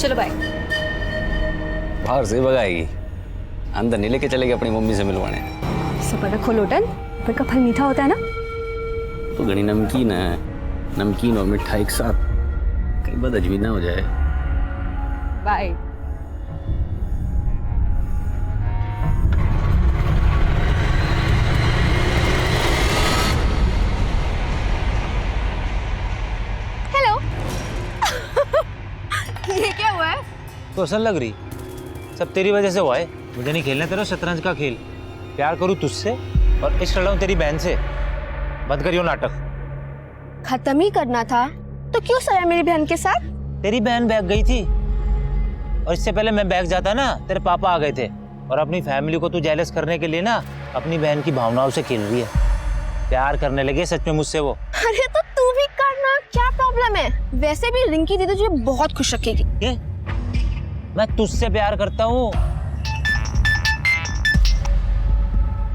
चलो बाय। बाहर से भगाएगी, अंदर नहीं लेके चलेगी अपनी मम्मी से मिलवाने। सुपर रखो लोटन, ऊपर का फल मीठा होता है ना। तो घनी नमकीन है, नमकीन और मिठाई एक साथ, कहीं बदहजमी ना हो जाए। बाय। हेलो। ये क्या हुआ है? तो असल लग रही, सब तेरी वजह से हुआ है। मुझे नहीं खेलना तेरा शतरंज का खेल। प्यार करूँ तुझसे और इश्क लड़ाऊं तेरी बहन से। बंद करियो नाटक। खत्म ही करना था तो क्यों सोया मेरी बहन के साथ? तेरी बहन भाग गई थी और इससे पहले मैं भाग जाता ना, तेरे पापा आ गए थे। और अपनी फैमिली को तू जेलस करने के लिए ना अपनी बहन की भावनाओं से खेल रही है। प्यार करने लगे सच में मुझसे वो। अरे तो तू भी करना, क्या प्रॉब्लम है? वैसे भी रिंकी दीदी तुझे बहुत खुश रखेगी। क्या? मैं तुझसे प्यार करता हूँ।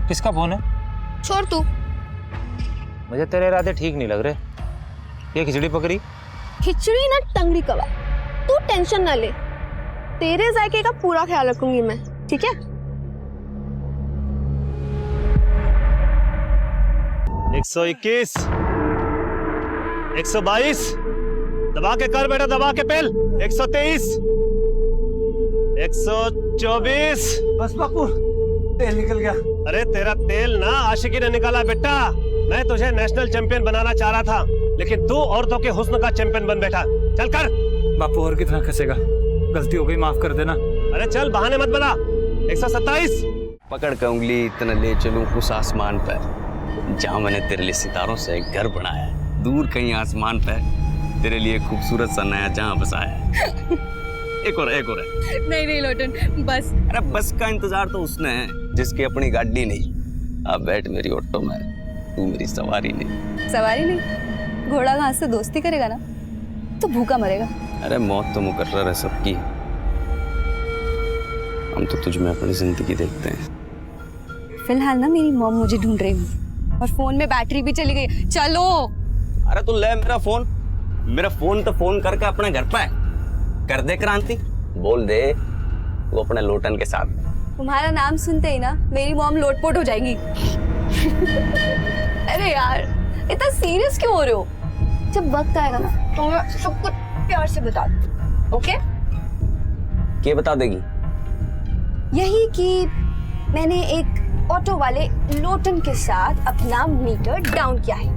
किसका फोन है? छोड़ तू। मुझे तेरे इरादे ठीक नहीं लग रहे। ये खिचड़ी पकड़ी? खिचड़ी ना टंगड़ी कबाब। तू टेंशन ना ले, तेरे जायके का पूरा ख्याल रखूंगी मैं, ठीक है? 121, 122, दबा के कर बेटा, दबा के पेल। 123, 124। बस बापू, तेल निकल गया। अरे तेरा तेल ना आशिकी ने निकाला बेटा। मैं तुझे नेशनल चैंपियन बनाना चाह रहा था, लेकिन तू औरतों के हुस्न का चैंपियन बन बैठा। चल कर। बापू और कितना खसेगा, गलती हो गई, माफ कर देना। अरे चल, बहाने मत बना। 127। पकड़ कर उंगली इतना ले चलूं उस आसमान पर जहां मैंने तेरे लिए सितारों से एक घर बनाया है। दूर कहीं आसमान पर तेरे लिए खूबसूरत सा नया जहां बसाया है। एक और है। नहीं लोटन, बस। अरे बस का इंतजार तो उसने है जिसकी अपनी गाड़ी नहीं। अब बैठ मेरी ऑटो में, तू मेरी सवारी नहीं। सवारी नहीं? घोड़ा घास से दोस्ती करेगा ना तो भूखा मरेगा। अरे मौत तो मुकर्रर है सबकी, हम तो तुझ में अपनी जिंदगी देखते हैं। फिलहाल ना मेरी मॉम मुझे ढूंढ रही है और फोन में बैटरी भी चली गई। चलो। अरे तू ले मेरा फोन तो फोन करके अपने घर पे कर दे क्रांति। बोल दे वो अपने लोटन के साथ। तुम्हारा नाम सुनते ही ना मेरी मॉम लोटपोट हो जाएगी। अरे यार, इतना सीरियस क्यों हो रहे हो? जब वक्त आएगा ना तो मैं सब कुछ प्यार से बता दूँ, ओके? क्या बता देगी? यही कि मैंने एक ऑटो वाले लोटन के साथ अपना मीटर डाउन किया है।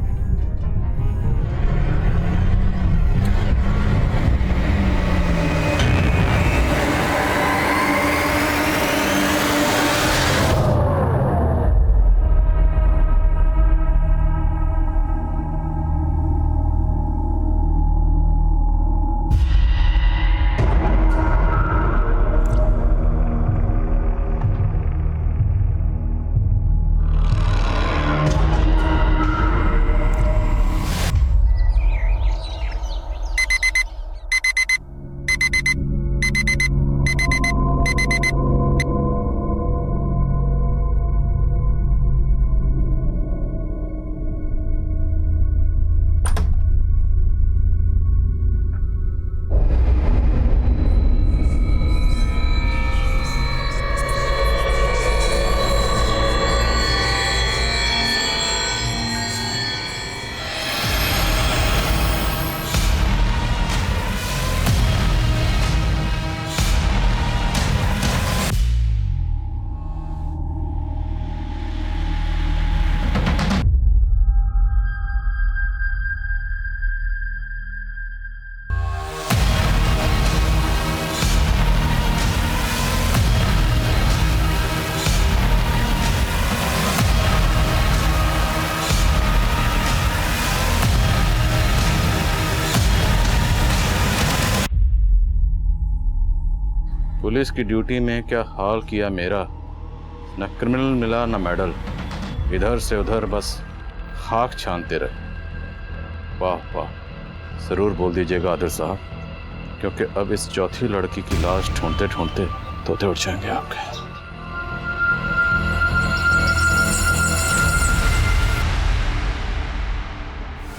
पुलिस की ड्यूटी में क्या हाल किया मेरा। न क्रिमिनल मिला न मेडल, इधर से उधर बस खाक छानते रहे। वाह वाह, ज़रूर बोल दीजिएगा आदिल साहब, क्योंकि अब इस चौथी लड़की की लाश ढूंढते ढूंढते तोते उठ जाएंगे आपके।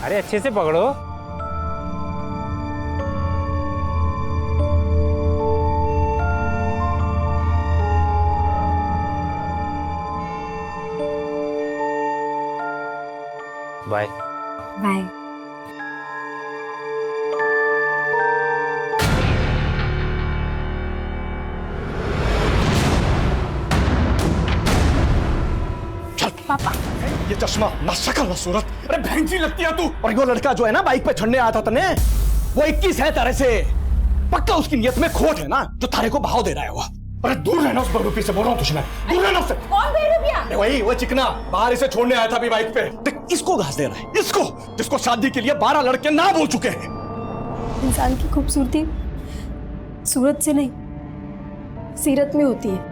अरे अच्छे से पकड़ो। बाय। बाय। पापा ये चश्मा ना शक्ल ना सूरत, अरे भैंसी लगती है तू। और वो लड़का जो है ना बाइक पे चढ़ने आया था तने, वो 21 है तारे से। पक्का उसकी नियत में खोट है ना, जो तारे को भाव दे रहा है वो। अरे दूर रहना उस बेवकूफी से, बोल रहा हूँ तुझे मैं, दूर रहना उससे। कौन बेवकूफिया? अरे वही वो चिकना, बाहर इसे छोड़ने आया था अभी बाइक पे। देख इसको घास दे रहा है, इसको जिसको शादी के लिए 12 लड़के ना बोल चुके हैं। इंसान की खूबसूरती सूरत से नहीं, सीरत में होती है।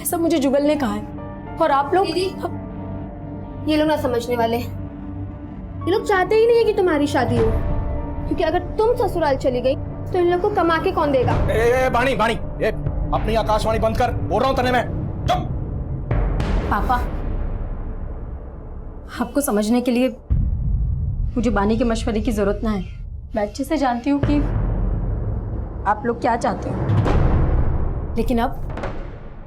ऐसा मुझे जुगल ने कहा है। और आप लोग ये लोग ना समझने वाले, ये लोग चाहते ही नहीं है कि तुम्हारी शादी हो, क्योंकि अगर तुम ससुराल चली गई तो इन लोग को कमा के कौन देगा? ए बाणी बाणी, अपनी आकाशवाणी बंद कर, बोल रहा हूँ तने मैं। चुप। पापा, आपको समझने के लिए मुझे बानी के मशवरे की जरूरत ना है। मैं अच्छे से जानती हूँ कि आप लोग क्या चाहते हो, लेकिन अब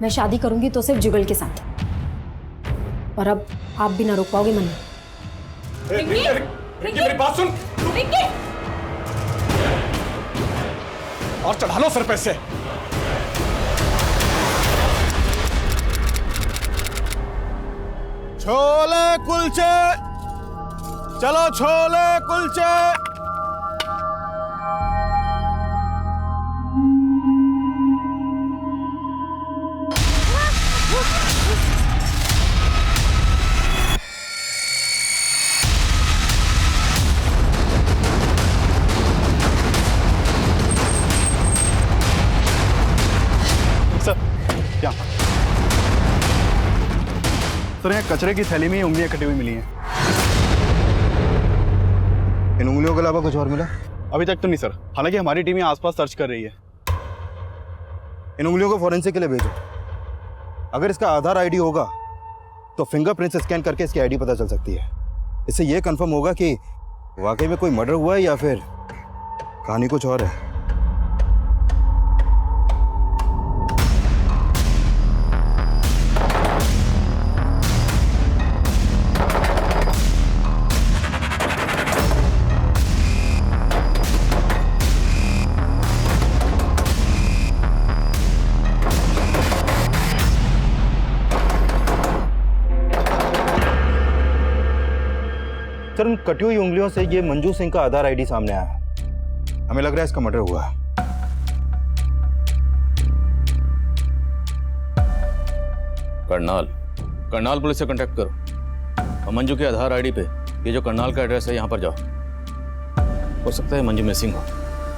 मैं शादी करूंगी तो सिर्फ जुगल के साथ, और अब आप भी ना रोक पाओगे मन में। रिंकी मेरी बात सुन। और चढ़ा लो सर पे से। छोले कुलचे, चलो छोले कुलचे। सर यहाँ कचरे की थैली में उंगलियां कटी हुई मिली हैं। इन उंगलियों के अलावा कुछ और मिला? अभी तक तो नहीं सर, हालांकि हमारी टीम यहाँ आसपास सर्च कर रही है। इन उंगलियों को फॉरेंसिक के लिए भेजो। अगर इसका आधार आईडी होगा तो फिंगरप्रिंट्स स्कैन करके इसकी आईडी पता चल सकती है। इससे यह कंफर्म होगा कि वाकई में कोई मर्डर हुआ है या फिर कहानी कुछ और है। सर उन कटी हुई उंगलियों से ये मंजू सिंह का आधार आईडी सामने आया। हमें लग रहा है इसका मर्डर हुआ है। करनाल पुलिस से कांटेक्ट करो और मंजू के आधार आईडी पे ये जो करनाल का एड्रेस है यहाँ पर जाओ। हो सकता है मंजू मिसिंग हो।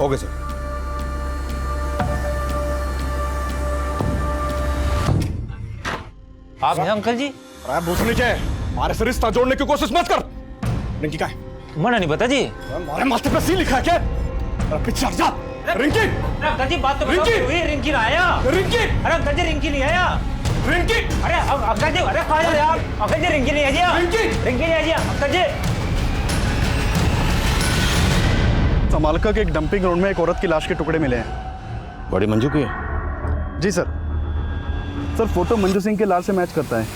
Okay sir. आप हैं अंकल जी? अरे भूसनी के हमारे से रिश्ता जोड़ने की कोशिश मत कर। रिंकी का है? मना नहीं पता जी। हमारे माथे पे सी लिखा है क्या? अरे पीछे हट जा। रिंकी! अंकल जी बात तो बताओ। रिंकी नहीं आया। रिंकी! अरे अंकल जी रिंकी नहीं आया। रिंकी! अरे अंकल जी, अरे कहाँ जा रहे आप? अंकल जी रिंकी नहीं आई। रिंकी नहीं आई अंकल जी। समालका के एक डंपिंग ग्राउंड में एक औरत की लाश के टुकड़े मिले हैं। बॉडी मंजू की है? जी sir. Sir photo Manju Singh के लाश से मैच करता है।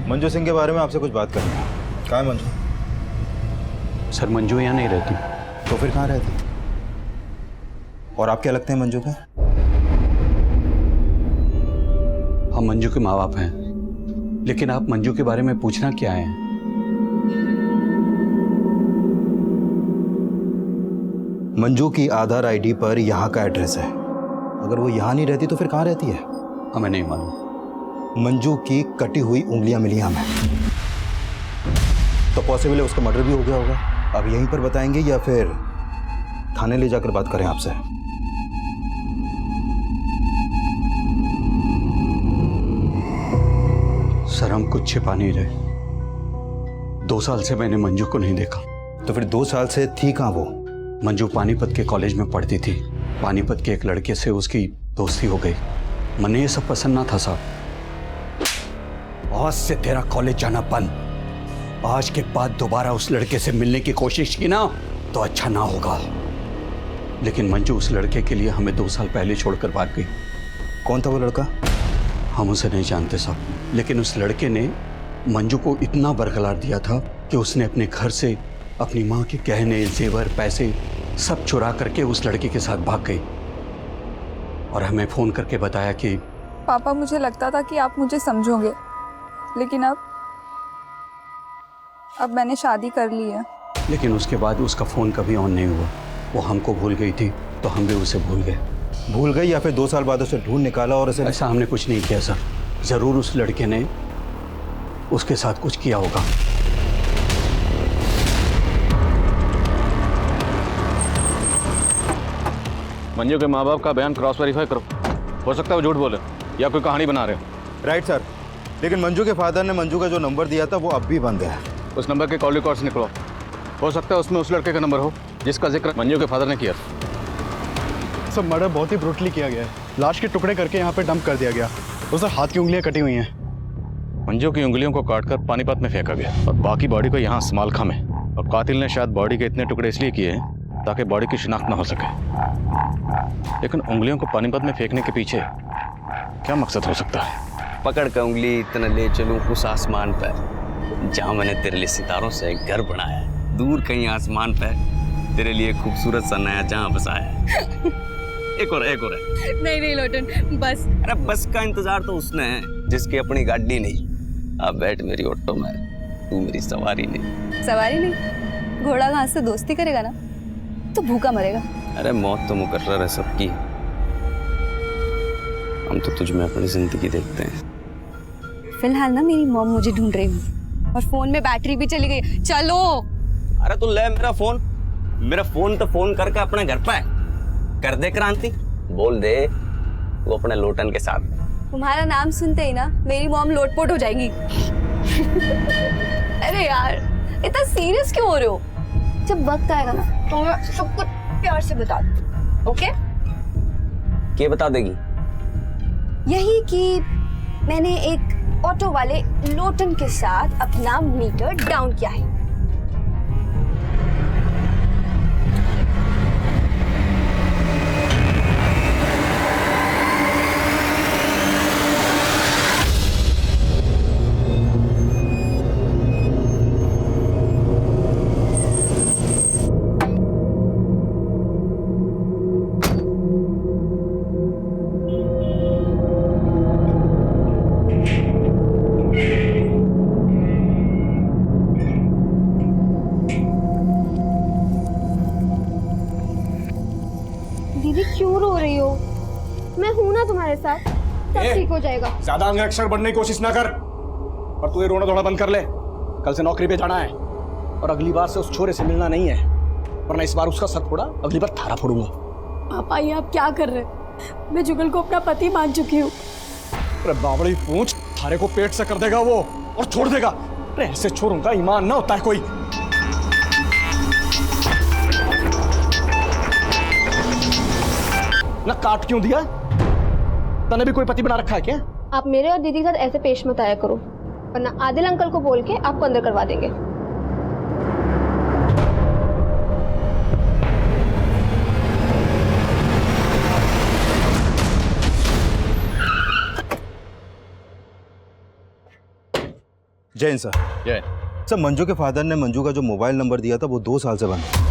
मंजू सिंह के बारे में आपसे कुछ बात करनी है। कहाँ है मंजू? सर मंजू यहाँ नहीं रहती। तो फिर कहाँ रहती? और आप क्या लगते हैं मंजू के? हम मंजू के माँ बाप हैं, लेकिन आप मंजू के बारे में पूछना क्या है? मंजू की आधार आईडी पर यहाँ का एड्रेस है। अगर वो यहाँ नहीं रहती तो फिर कहाँ रहती है? हमें नहीं मालूम। मंजू की कटी हुई उंगलियां मिली हमें, तो पॉसिबल है उसका मर्डर भी हो गया होगा। अब यहीं पर बताएंगे या फिर थाने ले जाकर बात करें आपसे? सर हम कुछ छिपा नहीं रहे। 2 साल से मैंने मंजू को नहीं देखा। तो फिर 2 साल से थी कहाँ वो? मंजू पानीपत के कॉलेज में पढ़ती थी। पानीपत के एक लड़के से उसकी दोस्ती हो गई। मने ये सब पसंद ना था साहब। आज से तेरा कॉलेज जाना बंद। आज के बाद दोबारा उस लड़के से मिलने की कोशिश की ना तो अच्छा ना होगा। लेकिन मंजू उस लड़के के लिए हमें 2 साल पहले छोड़कर भाग गई। कौन था वो लड़का? हम उसे नहीं जानते साहब, लेकिन उस लड़के ने मंजू को इतना बरकरार दिया था कि उसने अपने घर से अपनी माँ के गहने, जेवर, पैसे सब चुरा करके उस लड़के के साथ भाग गई और हमें फोन करके बताया कि पापा मुझे लगता था कि आप मुझे समझोगे, लेकिन अब मैंने शादी कर ली है। लेकिन उसके बाद उसका फोन कभी ऑन नहीं हुआ। वो हमको भूल गई थी तो हम भी उसे भूल गए। भूल गई या फिर 2 साल बाद उसे ढूंढ निकाला और उसे? ऐसा हमने कुछ नहीं किया सर। जरूर उस लड़के ने उसके साथ कुछ किया होगा। मंजू के माँ बाप का बयान क्रॉस वेरीफाई करो। हो सकता है वो झूठ बोले या कोई कहानी बना रहे हो। राइट सर, लेकिन मंजू के फादर ने मंजू का जो नंबर दिया था वो अब भी बंद है। उस नंबर के कॉल रिकॉर्ड्स निकलो। हो सकता है उसमें उस लड़के का नंबर हो जिसका जिक्र मंजू के फादर ने किया। सब मर्डर बहुत ही ब्रूटली किया गया है। लाश के टुकड़े करके यहाँ पे डंप कर दिया गया। उस हाथ की उंगलियां कटी हुई हैं। मंजू की उंगलियों को काटकर पानीपत में फेंका गया और बाकी बॉडी को यहाँ समालखा में। और कातिल ने शायद बॉडी के इतने टुकड़े इसलिए किए हैं ताकि बॉडी की शिनाख्त ना हो सके। लेकिन उंगलियों को पानीपत में फेंकने के पीछे क्या मकसद हो सकता है? पकड़ कर उंगली इतना ले चलूं उस आसमान पर जहाँ मैंने तेरे लिए सितारों से एक घर बनाया है। दूर कहीं आसमान पर तेरे लिए खूबसूरत सा नया जहाँ बसाया है। एक और है। नहीं लोटन, बस। अरे बस का इंतजार तो उसने है जिसकी अपनी गाड़ी नहीं। अब बैठ मेरी ऑटो में, तू मेरी सवारी नहीं। सवारी नहीं? घोड़ा घास से दोस्ती करेगा ना तो भूखा मरेगा। अरे मौत तो मुकर्रर है सबकी। हम तो तुझ में अपनी जिंदगी देखते हैं। फिलहाल ना मेरी मॉम मुझे ढूंढ रही है और फोन में बैटरी भी चली गई। चलो। अरे तू ले मेरा फोन तो फोन करके अपने घर पे कर दे क्रांति। बोल दे वो अपने लोटन के साथ। तुम्हारा नाम सुनते ही ना मेरी मॉम लोटपोट हो जाएगी। अरे यार इतना सीरियस क्यों हो रहे हो? जब वक्त आएगा ना तो मैं सब कुछ प्यार से बता दूँ। ओके? क्या बता देगी? यही कि मैंने एक ऑटो वाले लोटन के साथ अपना मीटर डाउन किया है। दीदी क्यों रो रही हो? मैं हूं ना तुम्हारे साथ, सब ठीक हो जाएगा। ज्यादा अंगरक्षर बनने की कोशिश ना कर और तू ये रोना धोना बंद कर ले। कल से नौकरी पे जाना है और अगली बार से उस छोरे से मिलना नहीं है, वरना इस बार उसका सर फोड़ा, अगली बार थारा फोड़ूंगा। पापा ये आप क्या कर रहे हैं? मैं जुगल को अपना पति मान चुकी हूँ। अरे बावड़ी पूंछ, थारे को पेट से कर देगा वो और छोड़ देगा। अरे ऐसे छोरों का ईमान ना होता है कोई। ना काट क्यों दिया? तने भी कोई पति बना रखा है क्या? आप मेरे और दीदी के साथ ऐसे पेश मत आया करो, वरना आदिल अंकल को बोल के आपको अंदर करवा देंगे। जैन सर। जय सर, मंजू के फादर ने मंजू का जो मोबाइल नंबर दिया था वो 2 साल से बंद है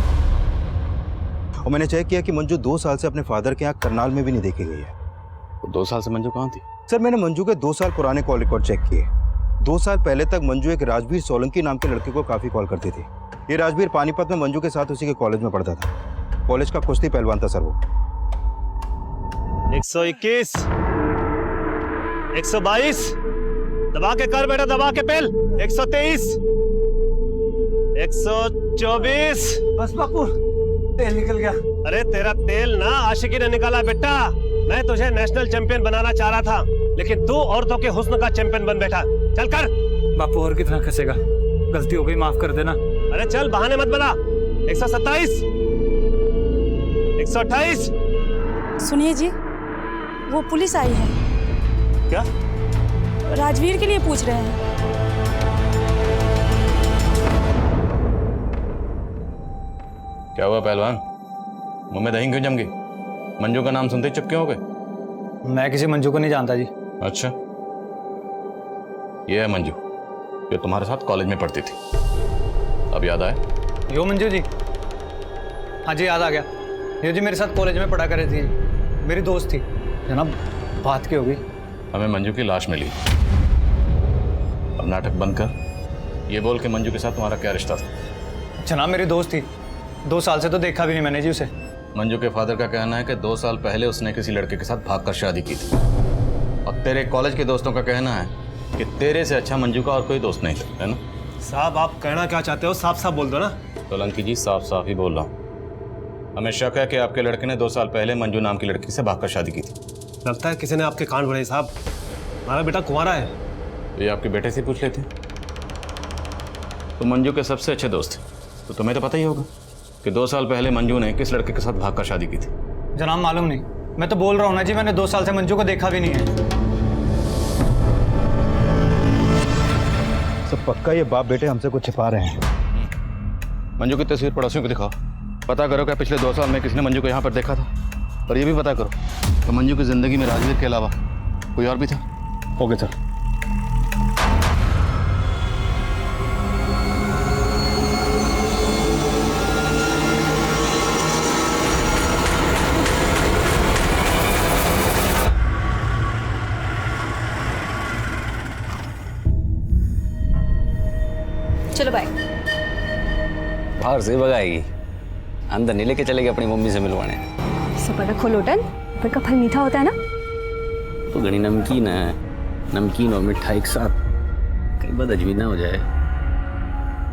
और मैंने चेक किया कि मंजू 2 साल से अपने फादर के यहाँ करनाल में भी नहीं देखी गई है। तो 2 साल से मंजू कहाँ थी? सर, मैंने मंजू के 2 साल पुराने कॉल रिकॉर्ड चेक किए। 2 साल पहले तक मंजू एक राजवीर सोलंकी नाम के लड़के को काफी कॉल करती थी। ये राजवीर पानीपत में मंजू के साथ उसी के कॉलेज में पढ़ता था। कॉलेज का कुश्ती पहलवान था सर वो। 121, 122, दबा के कर बेटा, दबा के पेल। 123, 124। बस बापू, तेल निकल गया। अरे तेरा तेल ना आशिकी ने निकाला बेटा। मैं तुझे नेशनल चैंपियन बनाना चाह रहा था, लेकिन तू औरतों के हुस्न का चैंपियन बन बैठा। चल कर। बापू और कितना खसेगा? गलती हो गई, माफ कर देना। अरे चल, बहाने मत बना। 127, 128। सुनिए जी, वो पुलिस आई है। क्या? राजवीर के लिए पूछ रहे हैं। क्या हुआ पहलवान, मुंह में दही क्यों जम गई? मंजू का नाम सुनते ही चुप क्यों हो गए? मैं किसी मंजू को नहीं जानता जी। अच्छा, ये है मंजू जो तुम्हारे साथ कॉलेज में पढ़ती थी। अब याद आया? यो मंजू जी? हाँ जी, याद आ गया। ये जी मेरे साथ कॉलेज में पढ़ा कर रही थी, मेरी दोस्त थी जनाब। बात की होगी। हमें मंजू की लाश मिली। अब नाटक बंद कर, ये बोल के मंजू के साथ तुम्हारा क्या रिश्ता था? जनाब मेरी दोस्त थी, 2 साल से तो देखा भी नहीं मैंने जी उसे। मंजू के फादर का कहना है कि 2 साल पहले उसने किसी लड़के के साथ भागकर शादी की थी, और तेरे कॉलेज के दोस्तों का कहना है कि तेरे से अच्छा मंजू का और कोई दोस्त नहीं था, है ना? साहब, आप कहना क्या चाहते हो? साफ साफ बोल दो ना। सोलंकी जी, साफ साफ ही बोल रहा हूँ। हमें शक है कि आपके लड़के ने 2 साल पहले मंजू नाम की लड़की से भागकर शादी की थी। लगता है किसी ने आपके कान भरे साहब। हमारा बेटा कुंवारा है। तो ये आपके बेटे से पूछ लेते। तो मंजू के सबसे अच्छे दोस्त थे, तो तुम्हें तो पता ही होगा कि 2 साल पहले मंजू ने किस लड़के के साथ भागकर शादी की थी। जनाब मालूम नहीं, मैं तो बोल रहा हूँ ना जी, मैंने 2 साल से मंजू को देखा भी नहीं है। सब पक्का ये बाप बेटे हमसे कुछ छिपा रहे हैं। मंजू की तस्वीर पड़ोसियों को दिखाओ, पता करो क्या पिछले 2 साल में किसने मंजू को यहाँ पर देखा था, और ये भी पता करो कि मंजू की जिंदगी में राजवीर के अलावा कोई और भी था। Okay sir. चलो बाय। बाहर से भगाएगी, अंदर नहीं लेके चलेगी अपनी मम्मी से मिलवाने। सुपर रखो लोटन, ऊपर का फल मीठा होता है ना। तो घनी नमकीन है, नमकीन और मिठा एक साथ, कहीं बात अजमी ना हो जाए।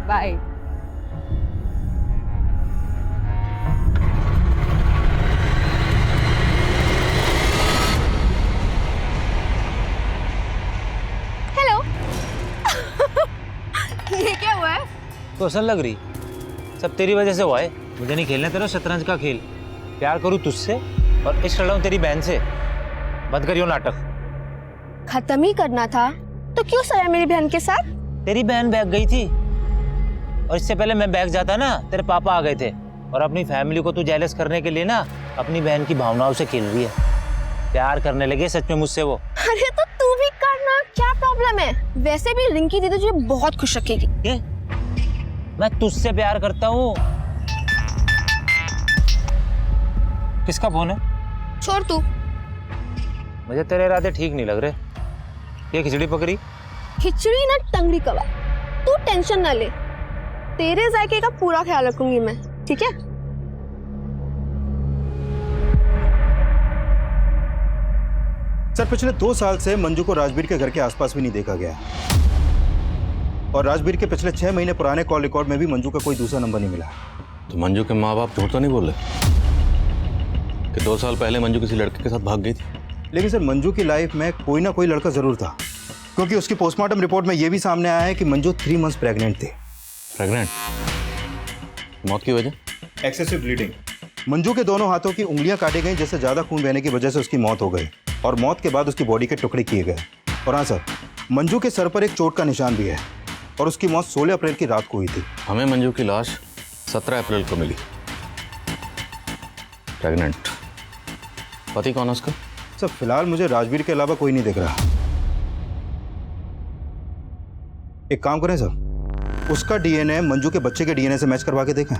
बाय। हेलो। ये क्या हुआ है? तो असल लग रही, सब तेरी वजह से हुआ है। मुझे नहीं खेलना तेरा शतरंज का खेल। प्यार करूँ तुझसे और इश्क लड़ाऊं तेरी बहन से। बंद करियो नाटक। खत्म ही करना था तो क्यों सोया मेरी बहन के साथ? तेरी बहन भाग गई थी, और इससे पहले मैं भाग जाता ना, तेरे पापा आ गए थे। और अपनी फैमिली को तू जेलस करने के लिए ना अपनी बहन की भावनाओं से खेल रही है। प्यार करने लगे सच में मुझसे वो। अरे तो तू भी करना, क्या प्रॉब्लम है? वैसे भी रिंकी दीदी तुझे बहुत खुश रखेगी। ये? मैं तुझसे प्यार करता हूँ। किसका फोन है? छोड़ तू। मुझे तेरे इरादे ठीक नहीं लग रहे। ये खिचड़ी पकड़ी? खिचड़ी ना टंगड़ी कबाब। तू टेंशन ना ले, तेरे जायके का पूरा ख्याल रखूंगी मैं, ठीक है? सर, पिछले 2 साल से मंजू को राजवीर के घर के आसपास भी नहीं देखा गया, और राजवीर के पिछले 6 महीने पुराने कॉल रिकॉर्ड में भी मंजू का कोई दूसरा नंबर नहीं मिला। तो मंजू के माँ बाप झूठ तो नहीं बोल रहे कि 2 साल पहले मंजू किसी लड़के के साथ भाग गई थी? लेकिन सर, मंजू की लाइफ में कोई ना कोई लड़का जरूर था, क्योंकि उसकी पोस्टमार्टम रिपोर्ट में यह भी सामने आया है कि मंजू 3 मंथ्स प्रेग्नेंट थी। प्रेग्नेंट? मौत की वजह? Excessive bleeding. मंजू के दोनों हाथों की उंगलियां काटी गई, जिससे ज्यादा खून बहने की वजह से उसकी मौत हो गई, और मौत के बाद उसकी बॉडी के टुकड़े किए गए। और हाँ सर, मंजू के सर पर एक चोट का निशान भी है, और उसकी मौत 16 अप्रैल की रात को हुई थी। हमें मंजू की लाश 17 अप्रैल को मिली। प्रेग्नेंट। पति कौन है उसका? सर, फिलहाल मुझे राजवीर के अलावा कोई नहीं दिख रहा। एक काम करें सर, उसका डीएनए मंजू के बच्चे के डीएनए से मैच करवा के देखें।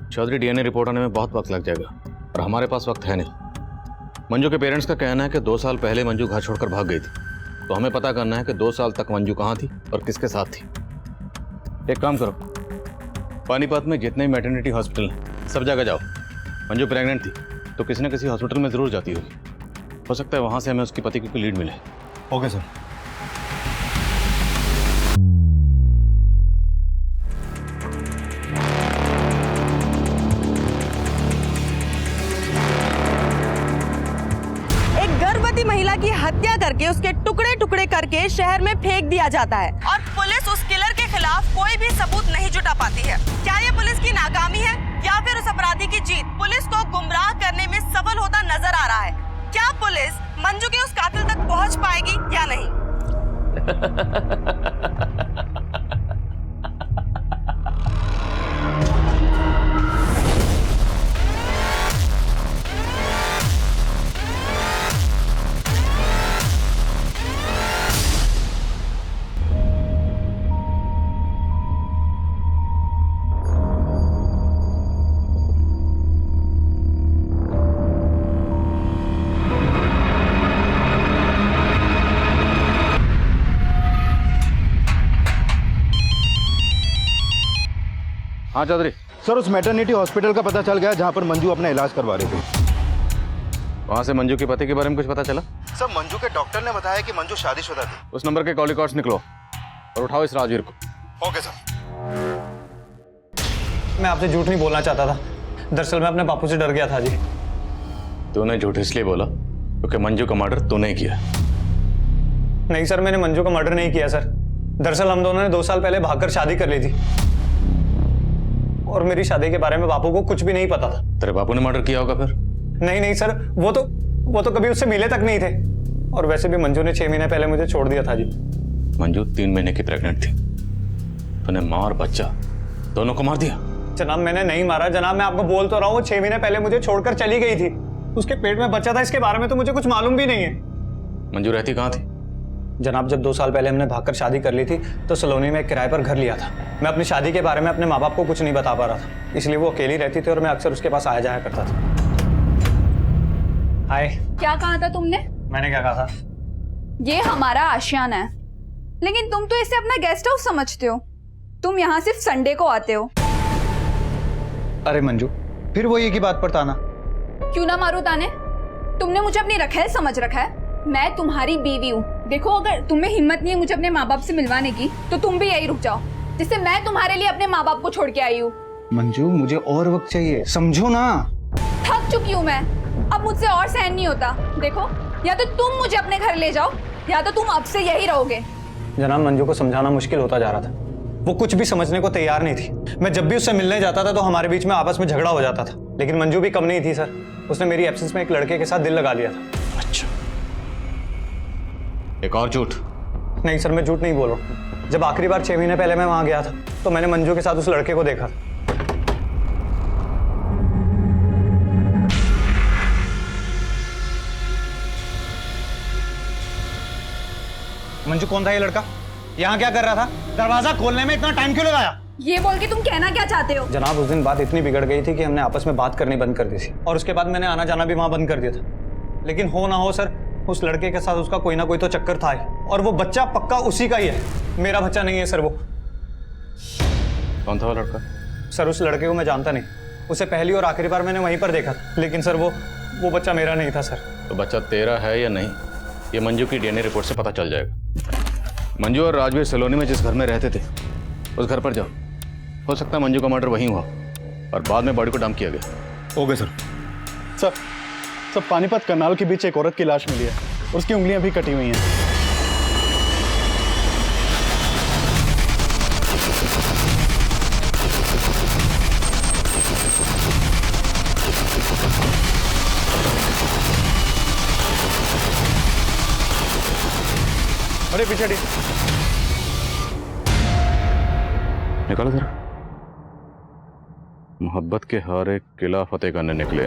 चौधरी, डीएनए रिपोर्ट आने में बहुत वक्त लग जाएगा, और हमारे पास वक्त है नहीं। मंजू के पेरेंट्स का कहना है कि 2 साल पहले मंजू घर छोड़कर भाग गई थी, तो हमें पता करना है कि 2 साल तक मंजू कहाँ थी और किसके साथ थी। एक काम करो, पानीपत में जितने मैटरनिटी हॉस्पिटल हैं सब जगह जाओ। मंजू प्रेग्नेंट थी तो किसी न किसी हॉस्पिटल में जरूर जाती होगी, हो सकता है वहां से हमें उसकी पति की कोई लीड मिले। Okay sir. एक गर्भवती महिला की हत्या करके उसके टुकड़े टुकड़े करके शहर में फेंक दिया जाता है और पुलिस उस किलर के खिलाफ कोई भी सबूत नहीं जुटा पाती है। क्या ये पुलिस की नाकामी है या फिर उस अपराधी की जीत पुलिस को गुमराह करने में सफल होता नजर आ रहा है? क्या पुलिस मंजू के उस कातिल तक पहुंच पाएगी या नहीं? हाँ चौधरी। सर उस मैटरनिटी हॉस्पिटल का पता चल गया जहाँ पर मंजू अपना इलाज करवा रही थी। वहाँ से मंजू के पति के बारे में कुछ पता चला? सर मंजू के डॉक्टर ने बताया कि मंजू शादीशुदा थी। उस नंबर के कॉल रिकॉर्ड्स निकलो और उठाओ इस राजवीर को। Okay sir. मैं आपसे झूठ नहीं बोलना चाहता था, दरअसल मैं अपने बापू से डर गया था जी। तूने झूठ इसलिए बोला क्योंकि मंजू का मर्डर तूने किया? नहीं सर, मैंने मंजू का मर्डर नहीं किया सर। दरअसल हम दोनों ने 2 साल पहले भागकर शादी कर ली थी और मेरी शादी के बारे में बापू को कुछ भी नहीं पता था। तेरे बापू ने मर्डर किया होगा फिर? नहीं सर, वो तो कभी उससे मिले तक नहीं थे। और वैसे भी मंजू ने 6 महीने पहले मुझे छोड़ दिया था जी। मंजू 3 महीने की प्रेग्नेंट थी, तूने माँ और बच्चा दोनों को मार दिया? जनाब मैंने नहीं मारा जनाब, मैं आपको बोल तो रहा हूँ, वो 6 महीने पहले मुझे छोड़कर चली गई थी। उसके पेट में बच्चा था, इसके बारे में तो मुझे कुछ मालूम भी नहीं है। मंजू रहती कहाँ थी? जनाब जब 2 साल पहले हमने भागकर शादी कर ली थी तो सलोनी में एक किराए पर घर लिया था। मैं अपनी शादी के बारे में अपने माँ बाप को कुछ नहीं बता पा रहा था, इसलिए वो अकेली रहती थी और मैं अक्सर उसके पास आया जाया करता था। हाय। क्या कहा था तुमने? मैंने क्या कहा था? ये हमारा आशियाना है, लेकिन तुम तो इसे अपना गेस्ट हाउस समझते हो। तुम यहाँ सिर्फ संडे को आते हो। अरे मंजू, फिर वो एक ही बात पर ताना। क्यों ना मारो ताने? तुमने मुझे अपनी रखेल समझ रखा है। मैं तुम्हारी बीवी हूँ। देखो अगर तुम्हें हिम्मत नहीं है मुझे अपने माँ बाप से मिलवाने की तो तुम भी यही रुक जाओ, जिससे मैं तुम्हारे लिए अपने माँ बाप को छोड़ के आई हूँ। मंजू मुझे और वक्त चाहिए, समझो ना। थक चुकी हूँ मैं, अब मुझसे और सहन नहीं होता। देखो या तो तुम मुझे अपने घर ले जाओ या तो तुम अब से यही रहोगे। जनाब मंजू को समझाना मुश्किल होता जा रहा था, वो कुछ भी समझने को तैयार नहीं थी। मैं जब भी उससे मिलने जाता था तो हमारे बीच में आपस में झगड़ा हो जाता था, लेकिन मंजू भी कम नहीं थी सर। उसने मेरी एब्सेंस में एक लड़के के साथ दिल लगा लिया था। अच्छा, एक और झूठ? नहीं सर, मैं झूठ नहीं बोल रहा हूँ। जब आखिरी बार 6 महीने पहले मैं वहां गया था तो मैंने मंजू के साथ उस लड़के को देखा। मंजू कौन था ये लड़का? यहाँ क्या कर रहा था? दरवाजा खोलने में इतना टाइम क्यों लगाया? ये बोल के तुम कहना क्या चाहते हो? जनाब उस दिन बात इतनी बिगड़ गई थी कि हमने आपस में बात करनी बंद कर दी थी और उसके बाद मैंने आना जाना भी वहां बंद कर दिया था। लेकिन हो ना हो सर, उस लड़के के साथ उसका कोई ना कोई तो चक्कर था ही, और वो बच्चा पक्का उसी का ही है। मेरा बच्चा नहीं है सर। वो कौन था वो लड़का? सर उस लड़के को मैं जानता नहीं, उसे पहली और आखिरी बार मैंने वहीं पर देखा था, लेकिन सर वो बच्चा मेरा नहीं था सर। तो बच्चा तेरा है या नहीं ये मंजू की डीएनए रिपोर्ट से पता चल जाएगा। मंजू और राजवीर सलोनी में जिस घर में रहते थे उस घर पर जाओ, हो सकता है मंजू का मर्डर वहीं हुआ और बाद में बॉडी को डंप किया गया। Okay sir. Sir Panipat Karnal के बीच एक औरत की लाश मिली है, उसकी उंगलियां भी कटी हुई हैं। अरे पीछे निकालो जरा। मोहब्बत के हार एक किला फतेह करने निकले,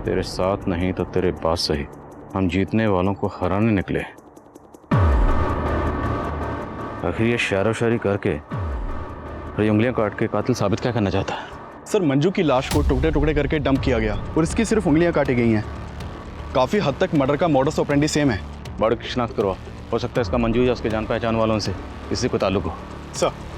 तेरे साथ नहीं तो तेरे पास सही, हम जीतने वालों को हराने निकले। आखिर ये शायरो शायरी करके और उंगलियां काट के कातिल साबित क्या करना चाहता है? सर मंजू की लाश को टुकड़े टुकड़े करके डंप किया गया और इसकी सिर्फ उंगलियां काटी गई हैं। काफी हद तक मर्डर का मॉडस ऑपरेंडी सेम है। बॉडी की शिनाख्त करवा, हो सकता है इसका मंजू या उसके जान पहचान वालों से किसी को ताल्लुक हो। सर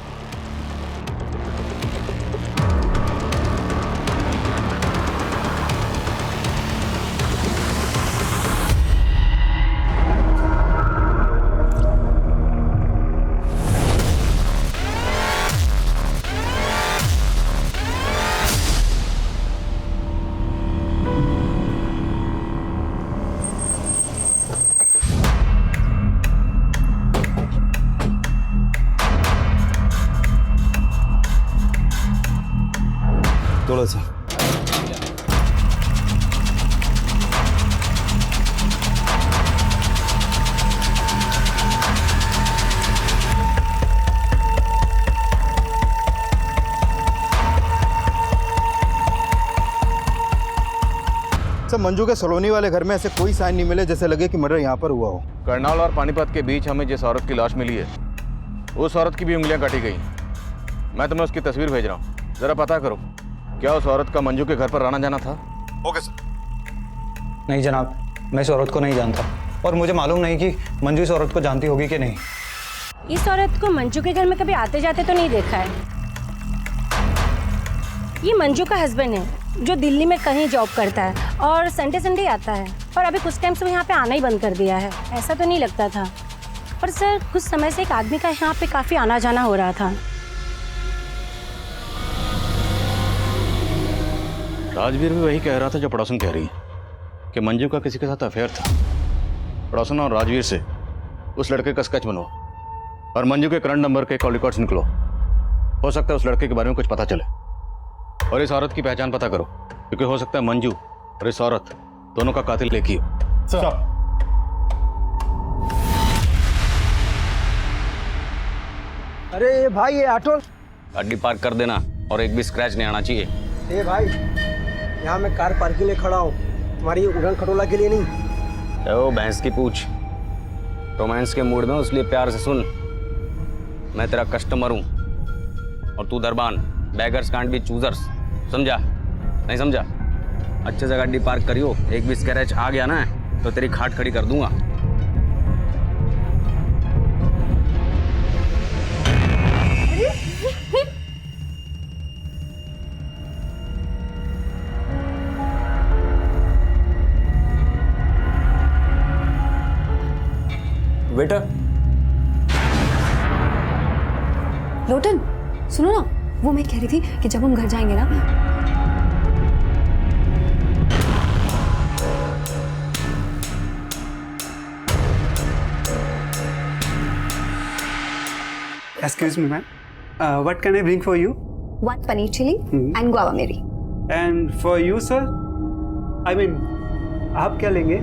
थोड़ा सा। सर मंजू के सलोनी वाले घर में ऐसे कोई साइन नहीं मिले जैसे लगे कि मर्डर यहाँ पर हुआ हो। करनाल और पानीपत के बीच हमें जिस औरत की लाश मिली है उस औरत की भी उंगलियां काटी गई। मैं तुम्हें उसकी तस्वीर भेज रहा हूँ, जरा पता करो क्या उस औरत का मंजू के घर पर आना जाना था। Okay sir. नहीं जनाब, मैं इस औरत को नहीं जानता और मुझे मालूम नहीं कि मंजू इस औरत को जानती होगी कि नहीं। इस औरत को मंजू के घर में कभी आते जाते तो नहीं देखा है। ये मंजू का हस्बैंड है जो दिल्ली में कहीं जॉब करता है और संडे संडे आता है, और अभी कुछ टाइम से वो यहाँ पे आना ही बंद कर दिया है। ऐसा तो नहीं लगता था, पर सर कुछ समय से एक आदमी का यहाँ पे काफी आना जाना हो रहा था। राजवीर भी वही कह रहा था जो पड़ोसन कह रही है कि मंजू का किसी के साथ अफेयर था। पड़ोसन और राजवीर से उस लड़के का स्केच बनो और मंजू के करंट नंबर के कॉल रिकॉर्ड्स निकलो। हो सकता है उस लड़के के बारे में कुछ पता चले, और इस औरत की पहचान पता करो, क्योंकि हो सकता है मंजू और इस औरत दोनों का कातिल एक ही हो। सर। अरे भाई ये ऑटो। गाड़ी पार्क कर देना और एक भी स्क्रैच नहीं आना चाहिए। ए भाई, यहाँ मैं कार पार्क के लिए खड़ा हूँ, तुम्हारी उड़न खटोला के लिए नहीं। ओ भैंस की पूछ, रोमांस के मूड में उसलिए प्यार से सुन, मैं तेरा कस्टमर हूँ और तू दरबान। बैगर्स कांट बी चूजर्स, समझा? नहीं समझा? अच्छे से गाड़ी पार्क करियो, एक भी स्क्रैच आ गया ना तो तेरी खाट खड़ी कर दूंगा। वेटर। लोटन सुनो ना, वो मैं कह रही थी कि जब हम घर जाएंगे ना, Excuse me, ma'am. What can I bring for you? 1 paneer chili and guava meri. And for you, sir? I mean, आप क्या लेंगे?